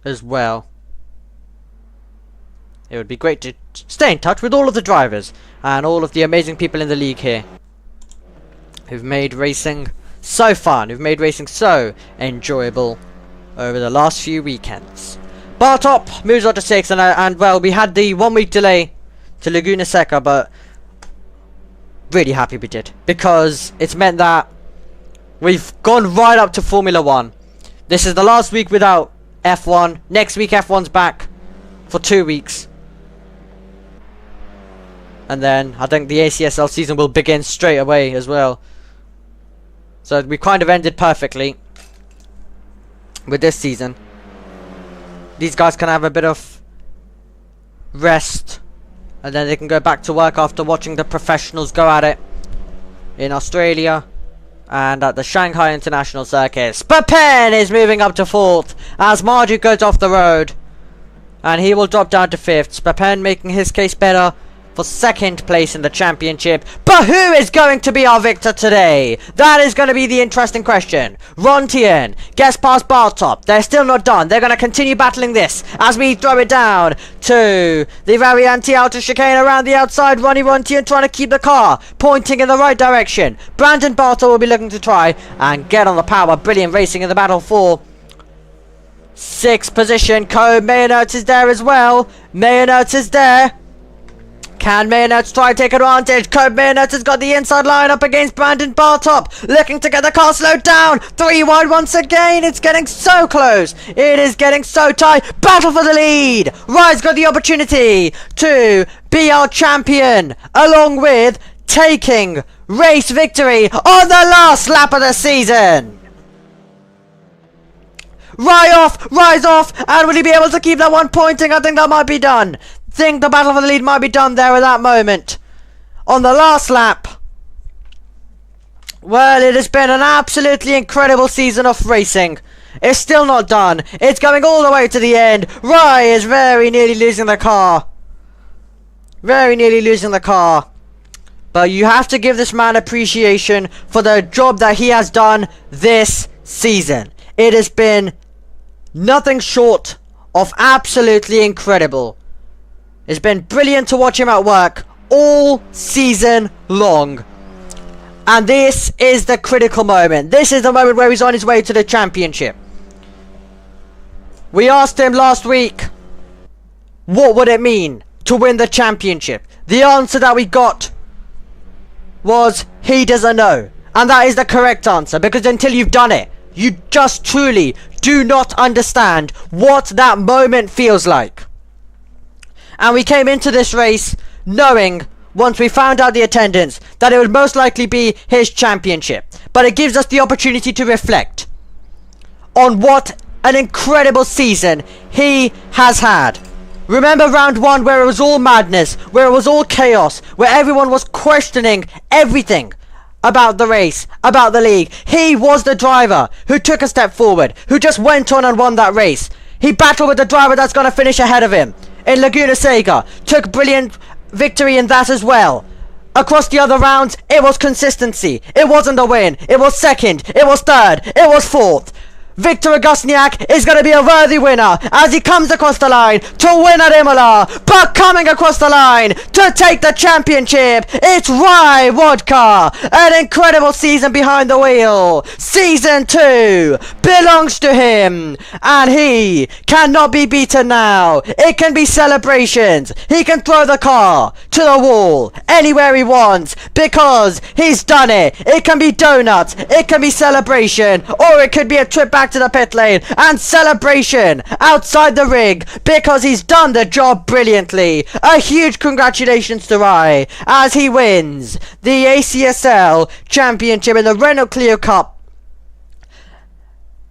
A: as well. It would be great to stay in touch with all of the drivers and all of the amazing people in the league here who've made racing so fun, who've made racing so enjoyable over the last few weekends. Bartop moves on to 6th, and well, we had the 1 week delay to Laguna Seca, but really happy we did, because it's meant that we've gone right up to Formula 1. This is the last week without F1. Next week F1's back for 2 weeks. And then I think the ACSL season will begin straight away as well. So we kind of ended perfectly with this season. These guys can have a bit of rest, and then they can go back to work after watching the professionals go at it in Australia and at the Shanghai International Circuit. Spapen is moving up to 4th as Marju goes off the road, and he will drop down to 5th. Spapen making his case better for 2nd place in the championship. But who is going to be our victor today? That is going to be the interesting question. Rontian gets past Bartop. They're still not done. They're going to continue battling this as we throw it down to the Varianti outer chicane around the outside. Rontian trying to keep the car pointing in the right direction. Brandon Bartop will be looking to try and get on the power. Brilliant racing in the battle for 6th position. Kobe Maynard is there as well. Maynard is there. Can Maynard try to take advantage? Kobe Maynard has got the inside line up against Brandon Bartop, looking to get the car slowed down. 3 wide once again. It's getting so close. It is getting so tight. Battle for the lead. Rye's got the opportunity to be our champion, along with taking race victory on the last lap of the season. Rise off, and will he be able to keep that one pointing? I think that might be done. Think the battle for the lead might be done there at that moment. On the last lap. Well, it has been an absolutely incredible season of racing. It's still not done. It's going all the way to the end. Rye is very nearly losing the car. Very nearly losing the car. But you have to give this man appreciation for the job that he has done this season. It has been nothing short of absolutely incredible. It's been brilliant to watch him at work all season long. And this is the critical moment. This is the moment where he's on his way to the championship. We asked him last week, what would it mean to win the championship? The answer that we got was, he doesn't know. And that is the correct answer, because until you've done it, you just truly do not understand what that moment feels like. And we came into this race knowing, once we found out the attendance, that it would most likely be his championship. But it gives us the opportunity to reflect on what an incredible season he has had. Remember round one, where it was all madness, where it was all chaos, where everyone was questioning everything about the race, about the league. He was the driver who took a step forward, who just went on and won that race. He battled with the driver that's going to finish ahead of him in Laguna Seca, took brilliant victory in that as well. Across the other rounds, it was consistency. It wasn't a win. It was second. It was third. It was fourth. Victor Agusniak is going to be a worthy winner as he comes across the line to win at Imola. But coming across the line to take the championship, it's Rye Vodka. An incredible season behind the wheel. Season 2 belongs to him, and he cannot be beaten now. It can be celebrations. He can throw the car to the wall anywhere he wants because he's done it. It can be donuts, it can be celebration, or it could be a trip back to the pit lane and celebration outside the ring because he's done the job brilliantly. A huge congratulations to Rye as he wins the ACSL Championship in the Renault Clio Cup.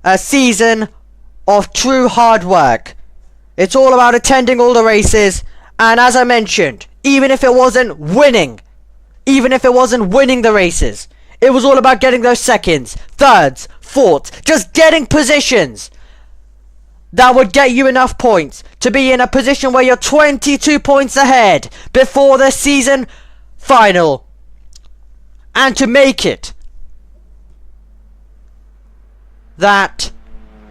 A: A season of true hard work. It's all about attending all the races, and as I mentioned, even if it wasn't winning the races, it was all about getting those seconds, thirds, fourths, just getting positions that would get you enough points to be in a position where you're 22 points ahead before the season final, and to make it that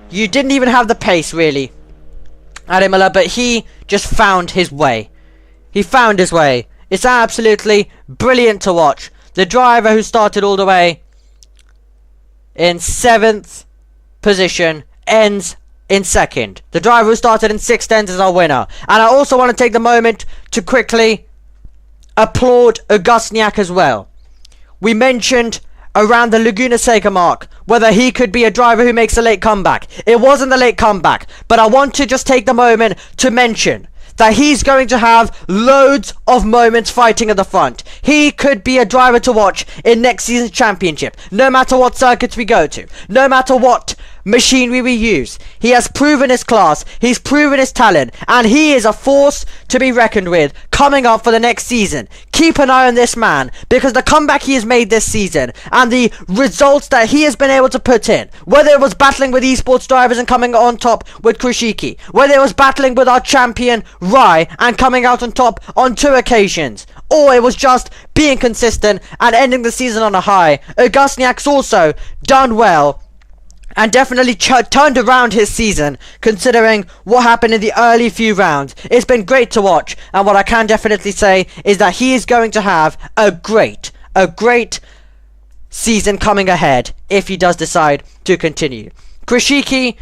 A: you didn't even have the pace really at Imola, but he just found his way. He found his way. It's absolutely brilliant to watch. The driver who started all the way in 7th position ends in 2nd. The driver who started in 6th ends as our winner. And I also want to take the moment to quickly applaud Agusniak as well. We mentioned around the Laguna Seca mark whether he could be a driver who makes a late comeback. It wasn't the late comeback, but I want to just take the moment to mention that he's going to have loads of moments fighting at the front. He could be a driver to watch in next season's championship, no matter what circuits we go to, no matter what machinery we use. He has proven his class, he's proven his talent, and he is a force to be reckoned with coming up for the next season. Keep an eye on this man, because the comeback he has made this season and the results that he has been able to put in, whether it was battling with esports drivers and coming on top with Krishiki, whether it was battling with our champion Rye and coming out on top on 2 occasions, or it was just being consistent and ending the season on a high, Agusniak's also done well and definitely turned around his season, considering what happened in the early few rounds. It's been great to watch, and what I can definitely say is that he is going to have a great season coming ahead if he does decide to continue. Krishiki,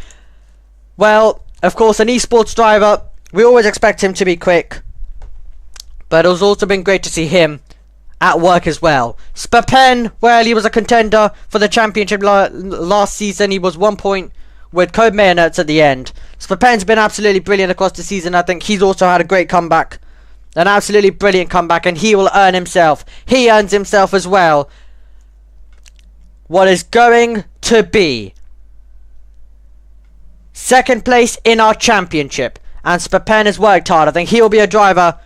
A: well, of course, an esports driver, we always expect him to be quick, but it's also been great to see him at work as well. Spapen, well, he was a contender for the championship last season. He was 1 point with Code Mayonnaise at the end. Spapen's been absolutely brilliant across the season. I think he's also had a great comeback An absolutely brilliant comeback, and he will earn himself. He earns himself as well what is going to be second place in our championship. And Spapen has worked hard. I think he will be a driver,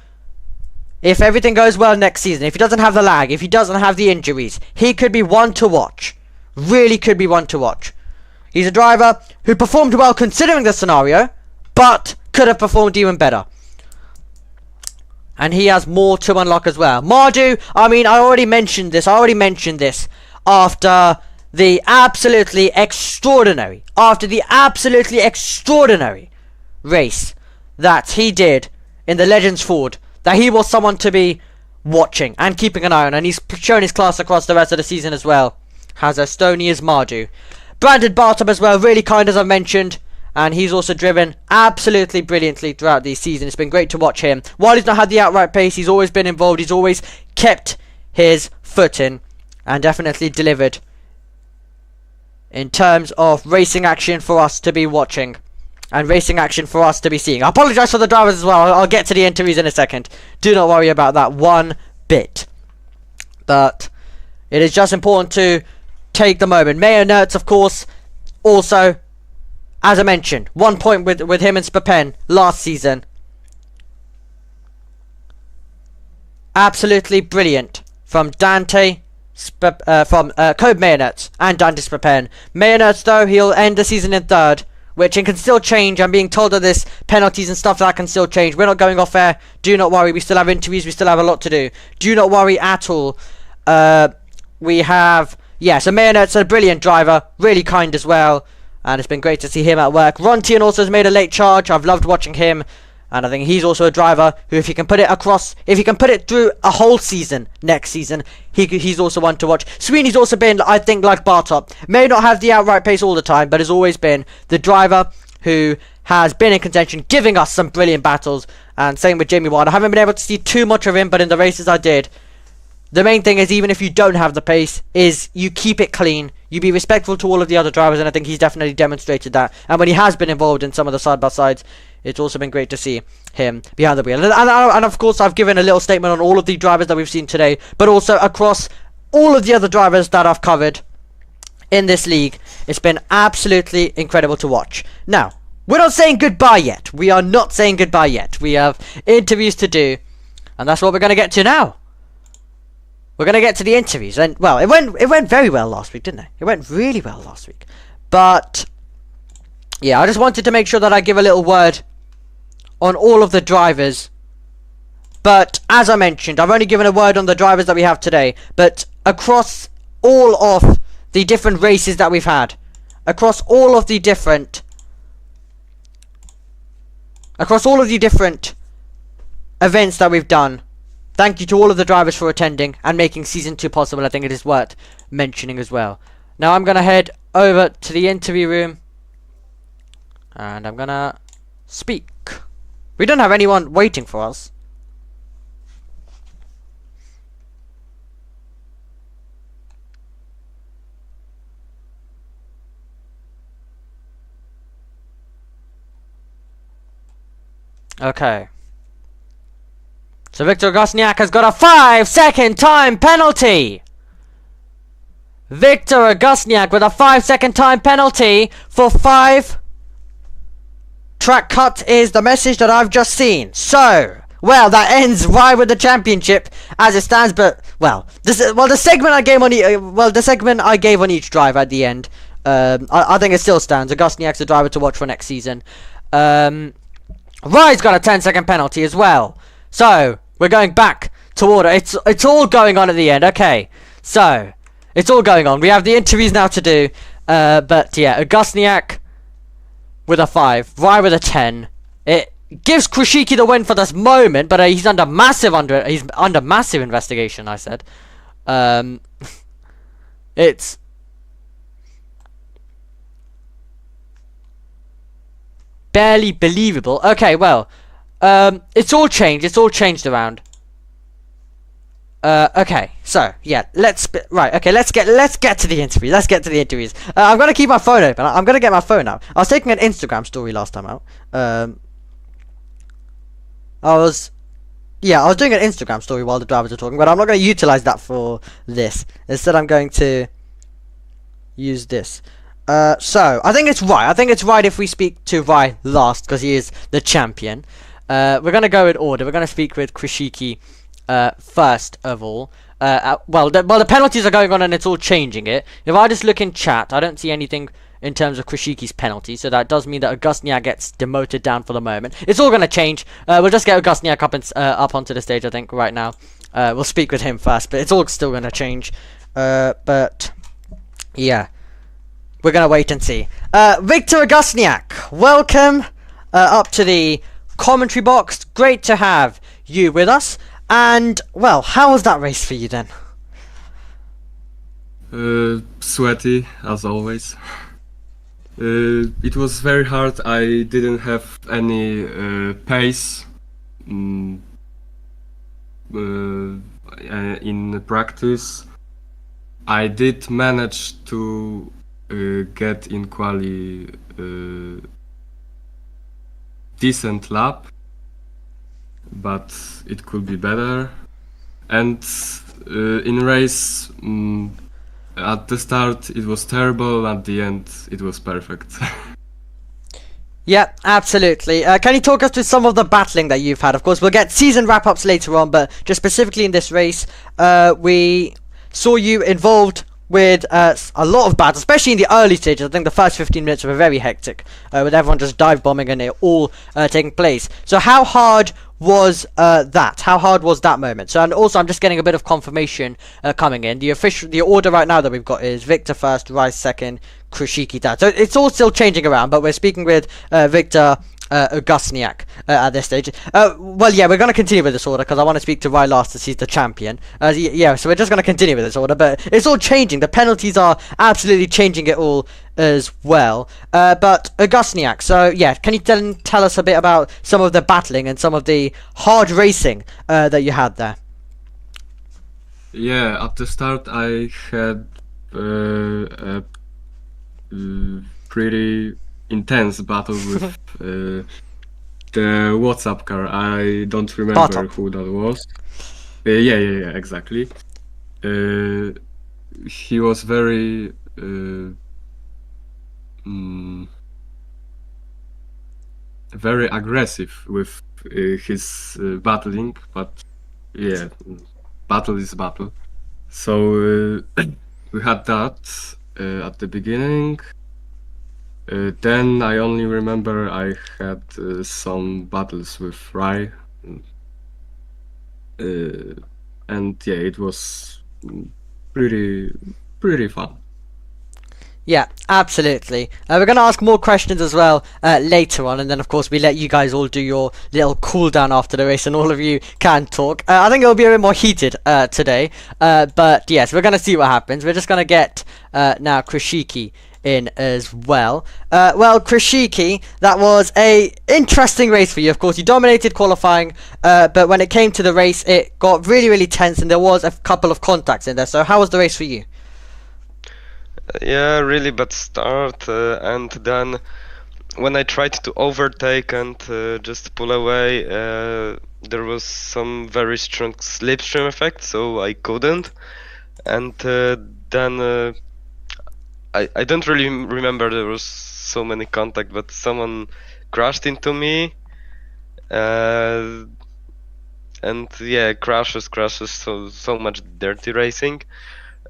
A: if everything goes well next season, if he doesn't have the lag, if he doesn't have the injuries, he could be one to watch. Really could be one to watch. He's a driver who performed well considering the scenario, but could have performed even better. And he has more to unlock as well. Mardu, I mean, I already mentioned this after the absolutely extraordinary race that he did in the Legends Ford, that he was someone to be watching and keeping an eye on, and he's shown his class across the rest of the season as well. Has Estonia's Mardu. Brandon Bartom as well, really kind as I've mentioned, and he's also driven absolutely brilliantly throughout the season. It's been great to watch him. While he's not had the outright pace, he's always been involved, he's always kept his foot in, and definitely delivered in terms of racing action for us to be watching. And racing action for us to be seeing. I apologise for the drivers as well. I'll get to the interviews in a second. Do not worry about that one bit. But it is just important to take the moment. Mayo Nertz, of course, also, as I mentioned, 1 point with him and Spapen last season. Absolutely brilliant from Dante, Kobe Mayo Nertz and Dante Spapen. Mayo Nertz, though, he'll end the season in third, which it can still change. I'm being told that there's penalties and stuff that can still change. We're not going off air. Do not worry. We still have interviews. We still have a lot to do. Do not worry at all. We have... yeah, so Mayo Nertz is a brilliant driver. Really kind as well. And it's been great to see him at work. Rontian also has made a late charge. I've loved watching him. And I think he's also a driver who, if he can put it across, if he can put it through a whole season next season, he's also one to watch. Sweeney's also been, I think, like Bartop, may not have the outright pace all the time, but has always been the driver who has been in contention, giving us some brilliant battles. And same with Jamie Ward. I haven't been able to see too much of him, but in the races I did, the main thing is, even if you don't have the pace, is you keep it clean. You be respectful to all of the other drivers, and I think he's definitely demonstrated that. And when he has been involved in some of the side-by-sides, it's also been great to see him behind the wheel. And of course, I've given a little statement on all of the drivers that we've seen today, but also across all of the other drivers that I've covered in this league. It's been absolutely incredible to watch. Now, we're not saying goodbye yet. We are not saying goodbye yet. We have interviews to do, and that's what we're going to get to now. We're going to get to the interviews. And, well, it went very well last week, didn't it? It went really well last week. But, yeah, I just wanted to make sure that I give a little word on all of the drivers. But, as I mentioned, I've only given a word on the drivers that we have today. But, across all of the different races that we've had, across all of the different events that we've done, thank you to all of the drivers for attending and making Season 2 possible. I think it is worth mentioning as well. Now I'm going to head over to the interview room, and I'm going to speak. We don't have anyone waiting for us. Okay. So Victor Gosniak has got a 5-second time penalty. Victor Gosniak with a 5-second time penalty for 5. Track cut is the message that I've just seen. So, well, that ends right with the championship as it stands. But the segment I gave on each drive at the end, I think it still stands. Gosniak's the driver to watch for next season. Rye's got a 10-second penalty as well. So we're going back to order. It's all going on at the end. Okay, so it's all going on. We have the interviews now to do. But yeah, Gosniak with a 5, Rye with a 10. It gives Krishiki the win for this moment, but he's under massive investigation. I said, it's barely believable. Okay, well, it's all changed. It's all changed around. Okay, so yeah, let's get to the interview. Let's get to the interviews. I'm gonna keep my phone open. I'm gonna get my phone out. I was taking an Instagram story last time out. I was Yeah, I was doing an Instagram story while the drivers were talking, but I'm not going to utilize that for this. Instead, I'm going to use this. So I think it's right. I think it's right if we speak to Rai last because he is the champion. We're gonna go in order. We're gonna speak with Krishiki first of all. The penalties are going on and it's all changing it. If I just look in chat, I don't see anything in terms of Krishiki's penalty, so that does mean that Augustniak gets demoted down for the moment. It's all gonna change. We'll just get Augustniak up onto the stage. I think right now. We'll speak with him first, but it's all still gonna change. But yeah. We're going to wait and see. Victor Augustniak, welcome up to the commentary box. Great to have you with us. And, well, how was that race for you then?
B: Sweaty, as always. It was very hard. I didn't have any pace in practice. I did manage to get in quali decent lap, but it could be better. And in race, at the start it was terrible, at the end it was perfect.
A: Yeah, absolutely. Can you talk us through some of the battling that you've had? Of course, we'll get season wrap-ups later on, but just specifically in this race, we saw you involved with a lot of battles, especially in the early stages. I think the first 15 minutes were very hectic, with everyone just dive bombing and it all taking place. So how hard was that? How hard was that moment? So, and also I'm just getting a bit of confirmation coming in. The order right now that we've got is Victor first, Rice second, Krishiki third. So it's all still changing around, but we're speaking with Victor Augustniak at this stage. Well, yeah, we're going to continue with this order because I want to speak to Rai last as he's the champion. Yeah, so we're just going to continue with this order, but it's all changing. The penalties are absolutely changing it all as well. But Augustniak, so yeah, can you tell us a bit about some of the battling and some of the hard racing that you had there?
B: Yeah, at the start I had a pretty intense battle with the WhatsApp car. I don't remember who that was. Yeah, exactly. He was very very aggressive with his battling, but yeah, battle is battle. So we had that at the beginning. Then I only remember I had some battles with Rai, and yeah, it was pretty fun.
A: Yeah, absolutely. We're going to ask more questions as well later on, and then of course we let you guys all do your little cool down after the race, and all of you can talk. I think it'll be a bit more heated today, but yes, we're going to see what happens. We're just going to get now Krishiki in as well. Well, Krishiki, that was a interesting race for you. Of course, you dominated qualifying, but when it came to the race, it got really tense, and there was a couple of contacts in there. So how was the race for you?
C: Yeah, really bad start, and then when I tried to overtake and just pull away, there was some very strong slipstream effect, so I couldn't. And then I don't really remember, there was so many contact, but someone crashed into me, and yeah, crashes, so much dirty racing.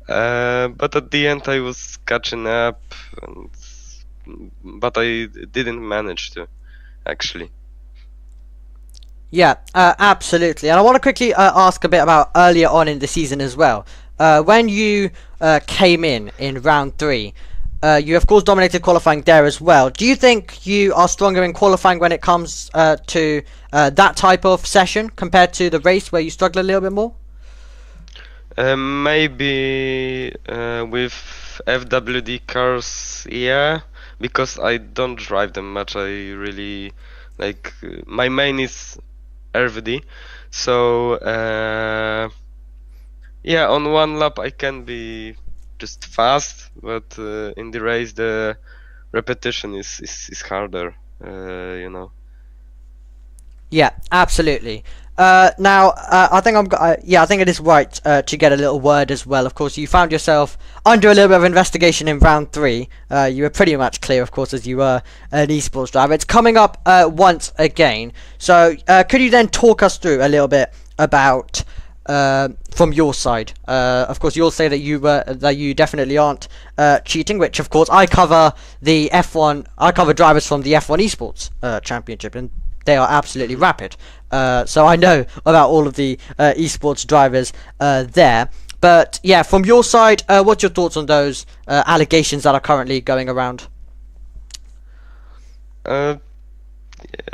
C: But at the end I was catching up, but I didn't manage to, actually.
A: Yeah, absolutely. And I want to quickly ask a bit about earlier on in the season as well. When you came in round 3, you of course dominated qualifying there as well. Do you think you are stronger in qualifying when it comes to that type of session compared to the race where you struggle a little bit more?
C: Maybe with FWD cars, yeah, because I don't drive them much. I really like my main is RVD, so yeah, on one lap I can be just fast, but in the race the repetition is harder, you know.
A: Yeah, absolutely. Now, I think I think it is right to get a little word as well. Of course, you found yourself under a little bit of investigation in round 3. You were pretty much clear, of course, as you were an esports driver. It's coming up once again. So, could you then talk us through a little bit about from your side? Of course, you'll say that you definitely aren't cheating, which of course I cover the F1. I cover drivers from the F1 Esports Championship, and they are absolutely rapid. So I know about all of the esports drivers there. But yeah, from your side, what's your thoughts on those allegations that are currently going around?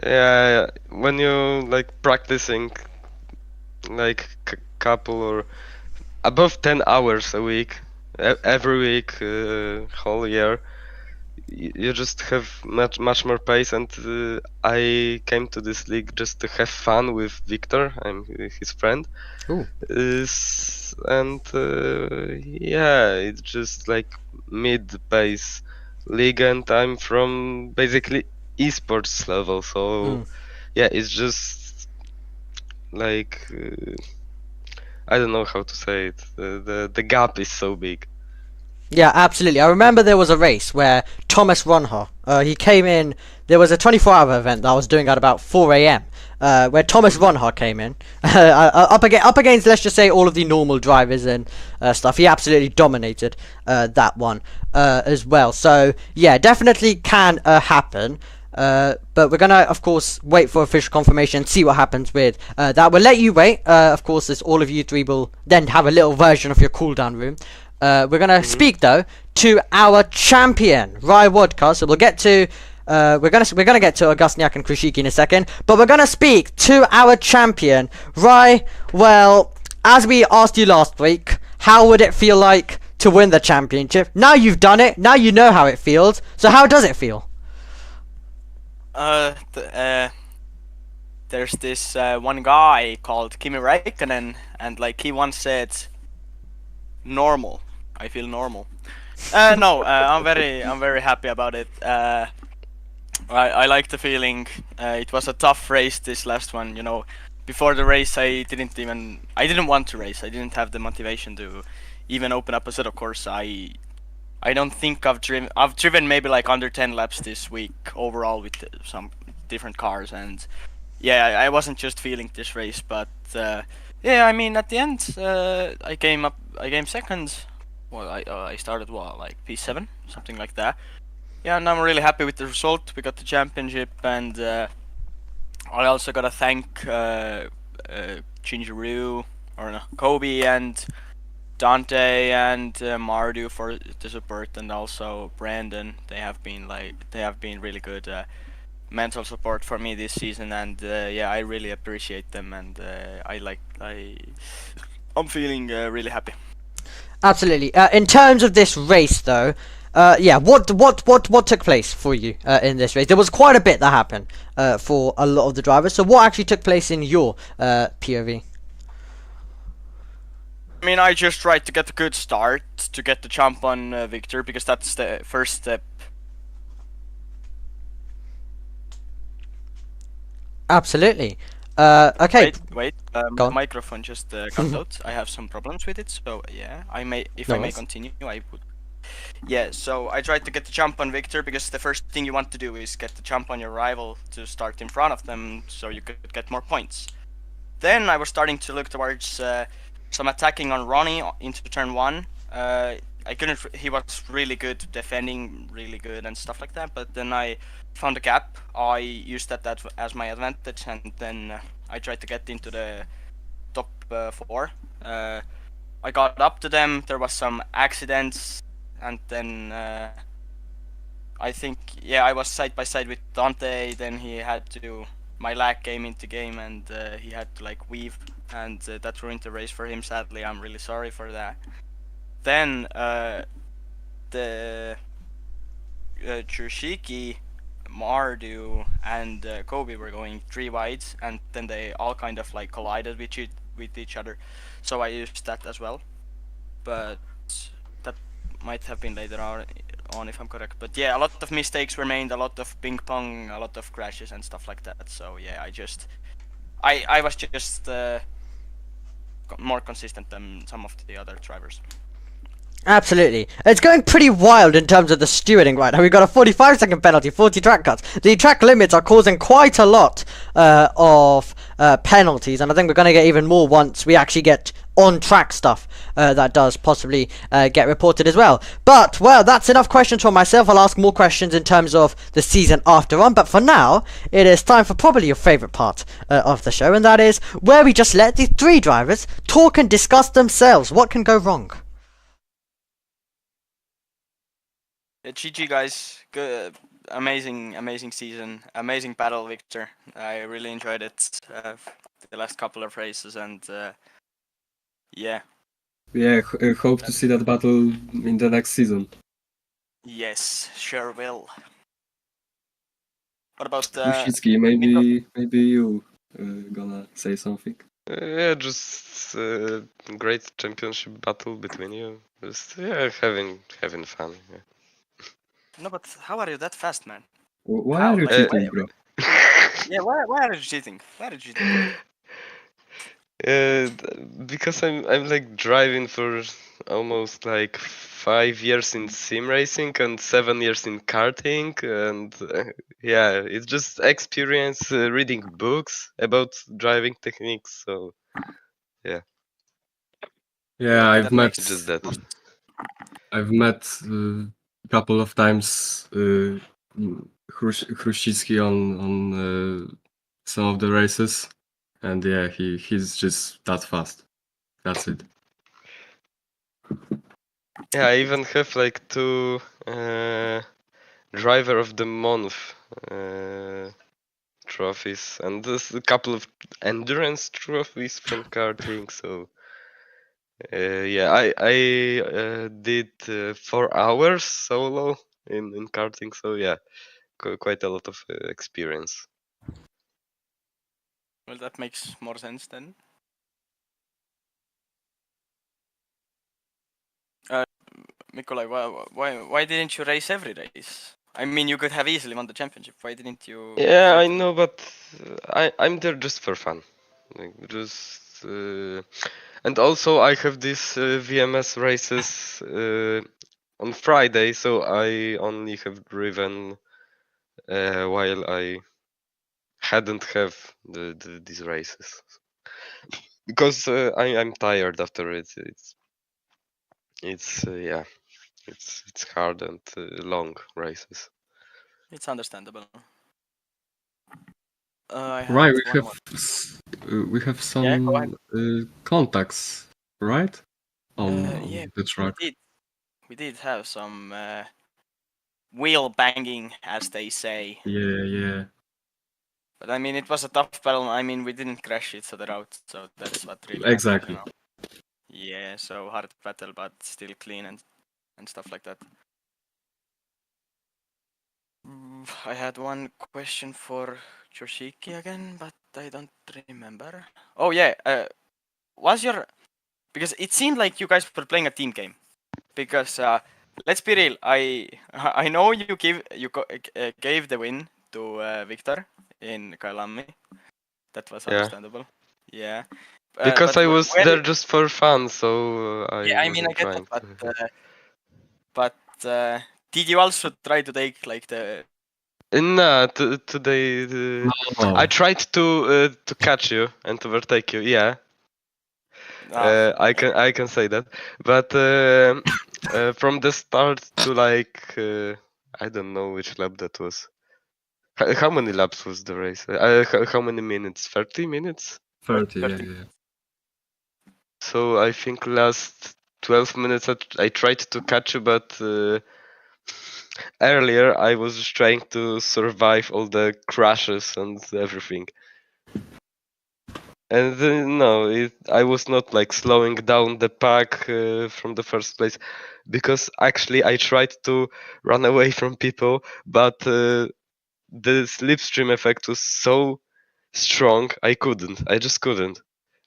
C: Yeah, when you like practicing like couple or above 10 hours a week, every week, whole year, you just have much more pace. And I came to this league just to have fun with Victor. I'm his friend.
A: Ooh.
C: And yeah, it's just like mid-pace league, and I'm from basically esports level. So yeah, it's just like I don't know how to say it. The gap is so big.
A: Yeah, absolutely. I remember there was a race where Thomas Ronha, he came in. There was a 24-hour event that I was doing at about 4 a.m. Where Thomas Ronha came in, up against, let's just say, all of the normal drivers and stuff. He absolutely dominated that one as well. So yeah, definitely can happen. But we're gonna, of course, wait for official confirmation and see what happens with that. We'll let you wait. Of course, as all of you three will then have a little version of your cooldown room. We're gonna speak though to our champion, Rai Wodka. So we'll get to we're gonna get to Augustniak and Krushiki in a second, but we're gonna speak to our champion, Rai. Well, as we asked you last week, how would it feel like to win the championship? Now you've done it. Now you know how it feels. So how does it feel?
D: There's this one guy called Kimi Räikkönen, and like he once said, normal. I feel normal. No, I'm very happy about it. I like the feeling. It was a tough race, this last one. You know, before the race, I didn't want to race. I didn't have the motivation to even open up Assetto Corsa. I don't think I've driven maybe like under 10 laps this week overall with some different cars, and yeah, I wasn't just feeling this race, but yeah, I mean at the end I came second. Well, I started like P7, something like that. Yeah, and I'm really happy with the result. We got the championship, and I also gotta thank Jinjiru, or no, Kobe and Dante and Mardu for the support, and also Brandon. They have been really good mental support for me this season, and yeah, I really appreciate them, and I'm feeling really happy.
A: Absolutely. In terms of this race, though, yeah, what took place for you in this race? There was quite a bit that happened for a lot of the drivers. So what actually took place in your POV?
D: I mean, I just tried to get a good start to get the jump on Victor, because that's the first step.
A: Absolutely. Okay.
D: Wait. The microphone just got out. I have some problems with it, so yeah, I may continue, I would. Yeah, so I tried to get the jump on Victor, because the first thing you want to do is get the jump on your rival to start in front of them, so you could get more points. Then I was starting to look towards some attacking on Ronnie into turn 1. I couldn't. He was really good defending, really good and stuff like that. But then I found a gap. I used that as my advantage, and then I tried to get into the top 4. I got up to them. There was some accidents, and then I think I was side by side with Dante. Then he had to. My lag came into game, and he had to like weave, and that ruined the race for him. Sadly, I'm really sorry for that. Then the Chushiki, Mardu, and Kobe were going 3 wides, and then they all kind of like collided with each other. So I used that as well, but that might have been later on if I'm correct. But yeah, a lot of mistakes were made, a lot of ping pong, a lot of crashes and stuff like that. So yeah, I was just more consistent than some of the other drivers.
A: Absolutely. It's going pretty wild in terms of the stewarding right now. We've got a 45-second penalty, 40 track cuts. The track limits are causing quite a lot of penalties, and I think we're going to get even more once we actually get on-track stuff that does possibly get reported as well. But, well, that's enough questions for myself. I'll ask more questions in terms of the season after on, but for now, it is time for probably your favourite part of the show, and that is where we just let the three drivers talk and discuss themselves. What can go wrong?
D: GG guys, good, amazing season, amazing battle, Victor. I really enjoyed it the last couple of races, and yeah.
B: Yeah, hope to see that battle in the next season.
D: Yes, sure will. What about
B: Kushicki, maybe you gonna say something?
C: Yeah, just great championship battle between you. Just having fun. Yeah.
D: No, but how are you that fast, man?
B: Why
D: How?
B: are you
D: Like,
B: cheating, bro?
D: Yeah, why are you cheating? Why are you cheating?
C: Because I'm like driving for almost like 5 years in sim racing and 7 years in karting, and yeah, it's just experience reading books about driving techniques. So
B: Yeah,
D: Okay,
B: I've
D: that
B: met
D: makes
C: just that.
B: I've met a couple of times Hrushicki on some of the races, and yeah, he's just that fast. That's it.
C: Yeah, I even have like 2 driver of the month trophies and a couple of endurance trophies from karting. So yeah, I did 4 hours solo in karting. So yeah, quite a lot of experience.
D: Well, that makes more sense then. Mikolai, why didn't you race every race? I mean, you could have easily won the championship. Why didn't you?
C: Yeah,
D: try
C: I
D: to-
C: know, but I'm there just for fun, like just. And also, I have these VMS races on Friday, so I only have driven while I hadn't have these races because I'm tired after it. It's yeah, it's hard and long races.
D: It's understandable. I
B: Right,
D: had one more.
B: we have
D: Yeah, go ahead.
B: some contacts, right?
D: Yeah,
B: On the track.
D: we did have some wheel banging, as they say.
B: Yeah.
D: But I mean, it was a tough battle. I mean, we didn't crash it, so they're out. So that's what really matters,
B: Exactly.
D: you know. Yeah, so hard battle, but still clean and stuff like that. I had one question for Joshiki again, but I don't remember. Oh yeah, was your because it seemed like you guys were playing a team game. Because let's be real, I know you gave the win to Victor in Kailami. That was
C: Yeah,
D: understandable. Yeah.
C: because
D: But
C: I was
D: where?
C: there just for fun, so I
D: Yeah, I mean, I
C: wasn't
D: get that,
C: trying to.
D: but did you also try to take like the?
C: Nah, today
B: No.
C: I tried to catch you and to overtake you. Yeah,
D: Ah,
C: I can say that. But from the start to like I don't know which lap that was. How many laps was the race? How many minutes? 30 minutes.
B: 30,
D: 30.
B: yeah.
C: So I think last 12 minutes I tried to catch you, but earlier I was just trying to survive all the crashes and everything. And no, I was not like slowing down the pack from the first place, because actually I tried to run away from people, but the slipstream effect was so strong I couldn't. I just couldn't.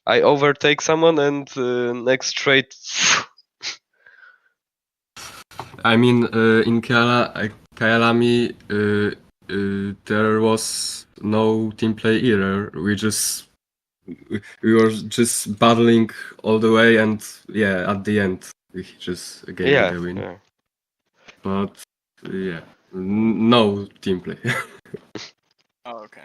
C: I overtake someone and next straight.
B: I mean, in Kyalami, there was no team play either. We just we were just battling all the way, and yeah, at the end we just gave
C: Yeah,
B: the win.
C: yeah.
B: But yeah, no team play.
D: Oh, okay.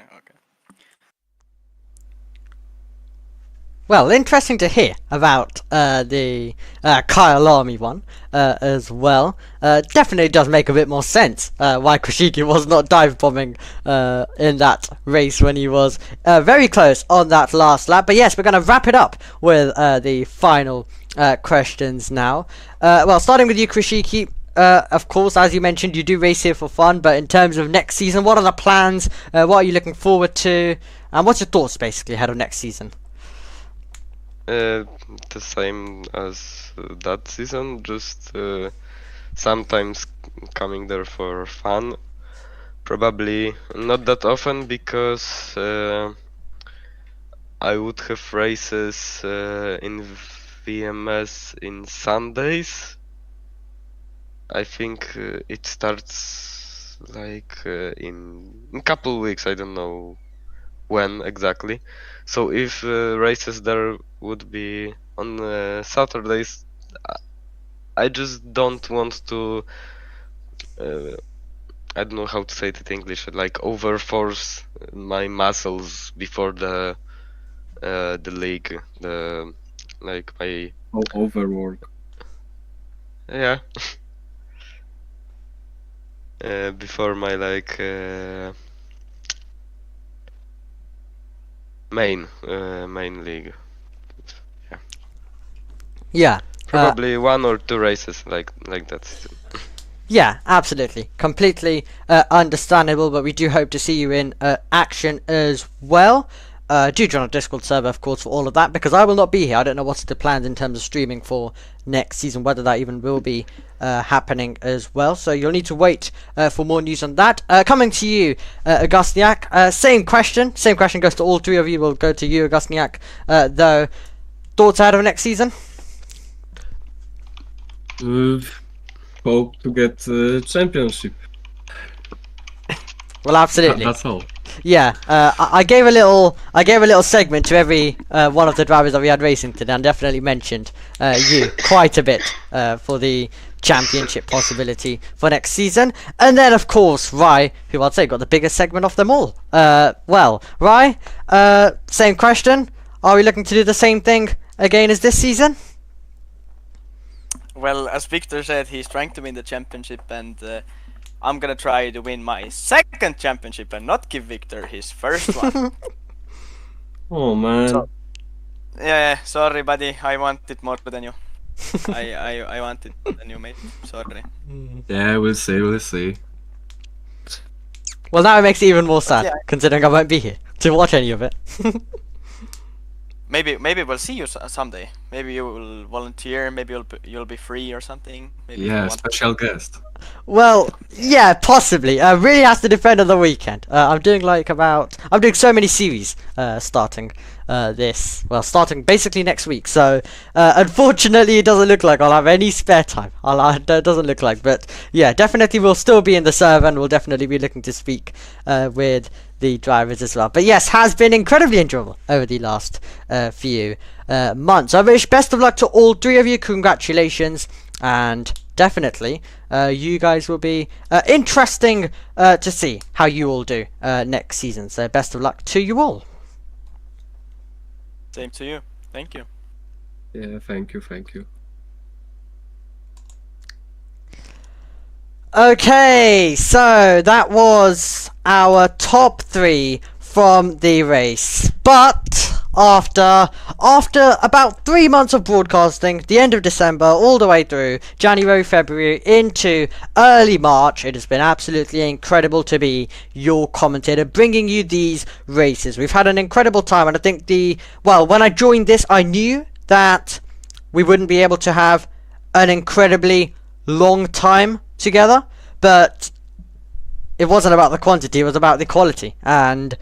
A: Well, interesting to hear about the Kyle Army one as well. Definitely does make a bit more sense why Krishiki was not dive bombing in that race when he was very close on that last lap. But yes, we're going to wrap it up with the final questions now. Well, starting with you, Krishiki. Of course, as you mentioned, you do race here for fun, but in terms of next season, what are the plans? What are you looking forward to? And what's your thoughts, basically, ahead of next season?
C: The same as that season, just sometimes coming there for fun. Probably not that often, because I would have races in VMS in Sundays. I think it starts like in a couple weeks, I don't know when exactly. So if races there would be on Saturdays, I just don't want to. I don't know how to say it in English. Like overforce my muscles before the league. The like my
B: Overwork.
C: yeah. Before my like main league.
A: Yeah.
C: Probably 1 or 2 races like that.
A: Yeah, absolutely. Completely understandable, but we do hope to see you in action as well. Do join our Discord server, of course, for all of that, because I will not be here. I don't know what's the plans in terms of streaming for next season, whether that even will be happening as well. So you'll need to wait for more news on that. Coming to you, Augustniak. Same question. Same question goes to all three of you. We'll go to you, Augustniak. Though, thoughts out of next season?
B: Hope to get championship.
A: Well, absolutely.
B: That's all.
A: Yeah, I gave a little segment to every one of the drivers that we had racing today, and definitely mentioned you quite a bit for the championship possibility for next season. And then, of course, Rai, who I'd say got the biggest segment of them all. Well, Rai, same question. Are we looking to do the same thing again as this season?
D: Well, as Victor said, he's trying to win the championship, and I'm gonna try to win my second championship and not give Victor his first one.
B: Oh man.
D: So, yeah, sorry, buddy. I want it more than you. I want it more than you, mate. Sorry.
B: Yeah, we'll see.
A: Well, now it makes it even more sad,
D: Yeah.
A: considering I won't be here to watch any of it.
D: Maybe we'll see you someday. Maybe you will volunteer. Maybe you'll be free or something. Maybe
B: Yeah, special guest.
A: Well, yeah, possibly. Really has to depend on the weekend. I'm doing so many series starting starting basically next week. So unfortunately, it doesn't look like I'll have any spare time. It doesn't look like, but yeah, definitely we'll still be in the server, and we'll definitely be looking to speak with the drivers as well. But yes, has been incredibly enjoyable over the last few months. I wish best of luck to all three of you. Congratulations, and definitely you guys will be interesting to see how you all do next season. So best of luck to you all.
D: Same to you. Thank you.
B: Yeah, thank you.
A: Okay, so that was our top 3 from the race. But after about 3 months of broadcasting, the end of December all the way through January, February into early March, it has been absolutely incredible to be your commentator, bringing you these races. We've had an incredible time, and I think when I joined this, I knew that we wouldn't be able to have an incredibly long time together, but it wasn't about the quantity, it was about the quality, and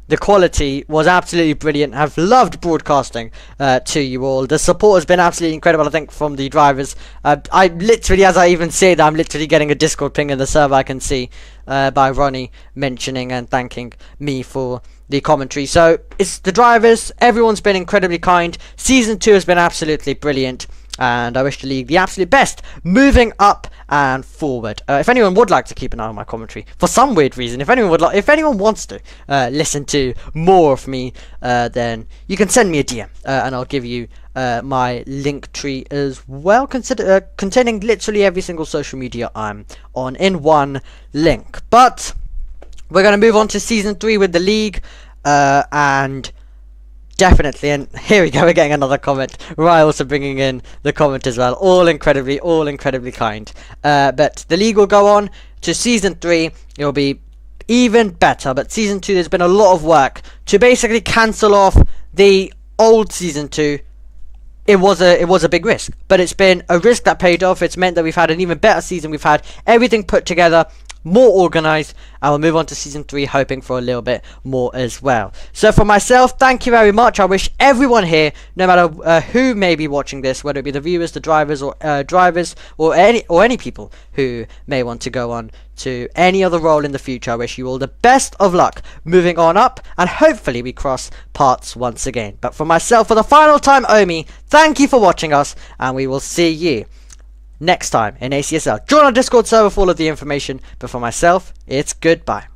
A: the quality was absolutely brilliant. I've loved broadcasting to you all. The support has been absolutely incredible, I think, from the drivers. I literally, as I even say that, I'm literally getting a Discord ping in the server I can see by Ronnie mentioning and thanking me for the commentary. So it's the drivers, everyone's been incredibly kind. Season 2 has been absolutely brilliant, and I wish the league the absolute best moving up and forward. If anyone would like to keep an eye on my commentary for some weird reason, if anyone wants to listen to more of me, then you can send me a DM, and I'll give you my link tree as well, containing literally every single social media I'm on in one link. But we're going to move on to season 3 with the league, and definitely, and here we go, we're getting another comment. Ryan also bringing in the comment as well. All incredibly kind. But the league will go on to season 3. It will be even better. But season 2, there's been a lot of work to basically cancel off the old season 2. It was a big risk, but it's been a risk that paid off. It's meant that we've had an even better season. We've had everything put together, more organised, and we'll move on to season 3 hoping for a little bit more as well. So for myself, thank you very much. I wish everyone here, no matter who may be watching this, whether it be the viewers, the drivers, or any people who may want to go on to any other role in the future, I wish you all the best of luck moving on up, and hopefully we cross paths once again. But for myself, for the final time, Omi, thank you for watching us, and we will see you next time in ACSL. Join our Discord server for all of the information, but for myself, it's goodbye.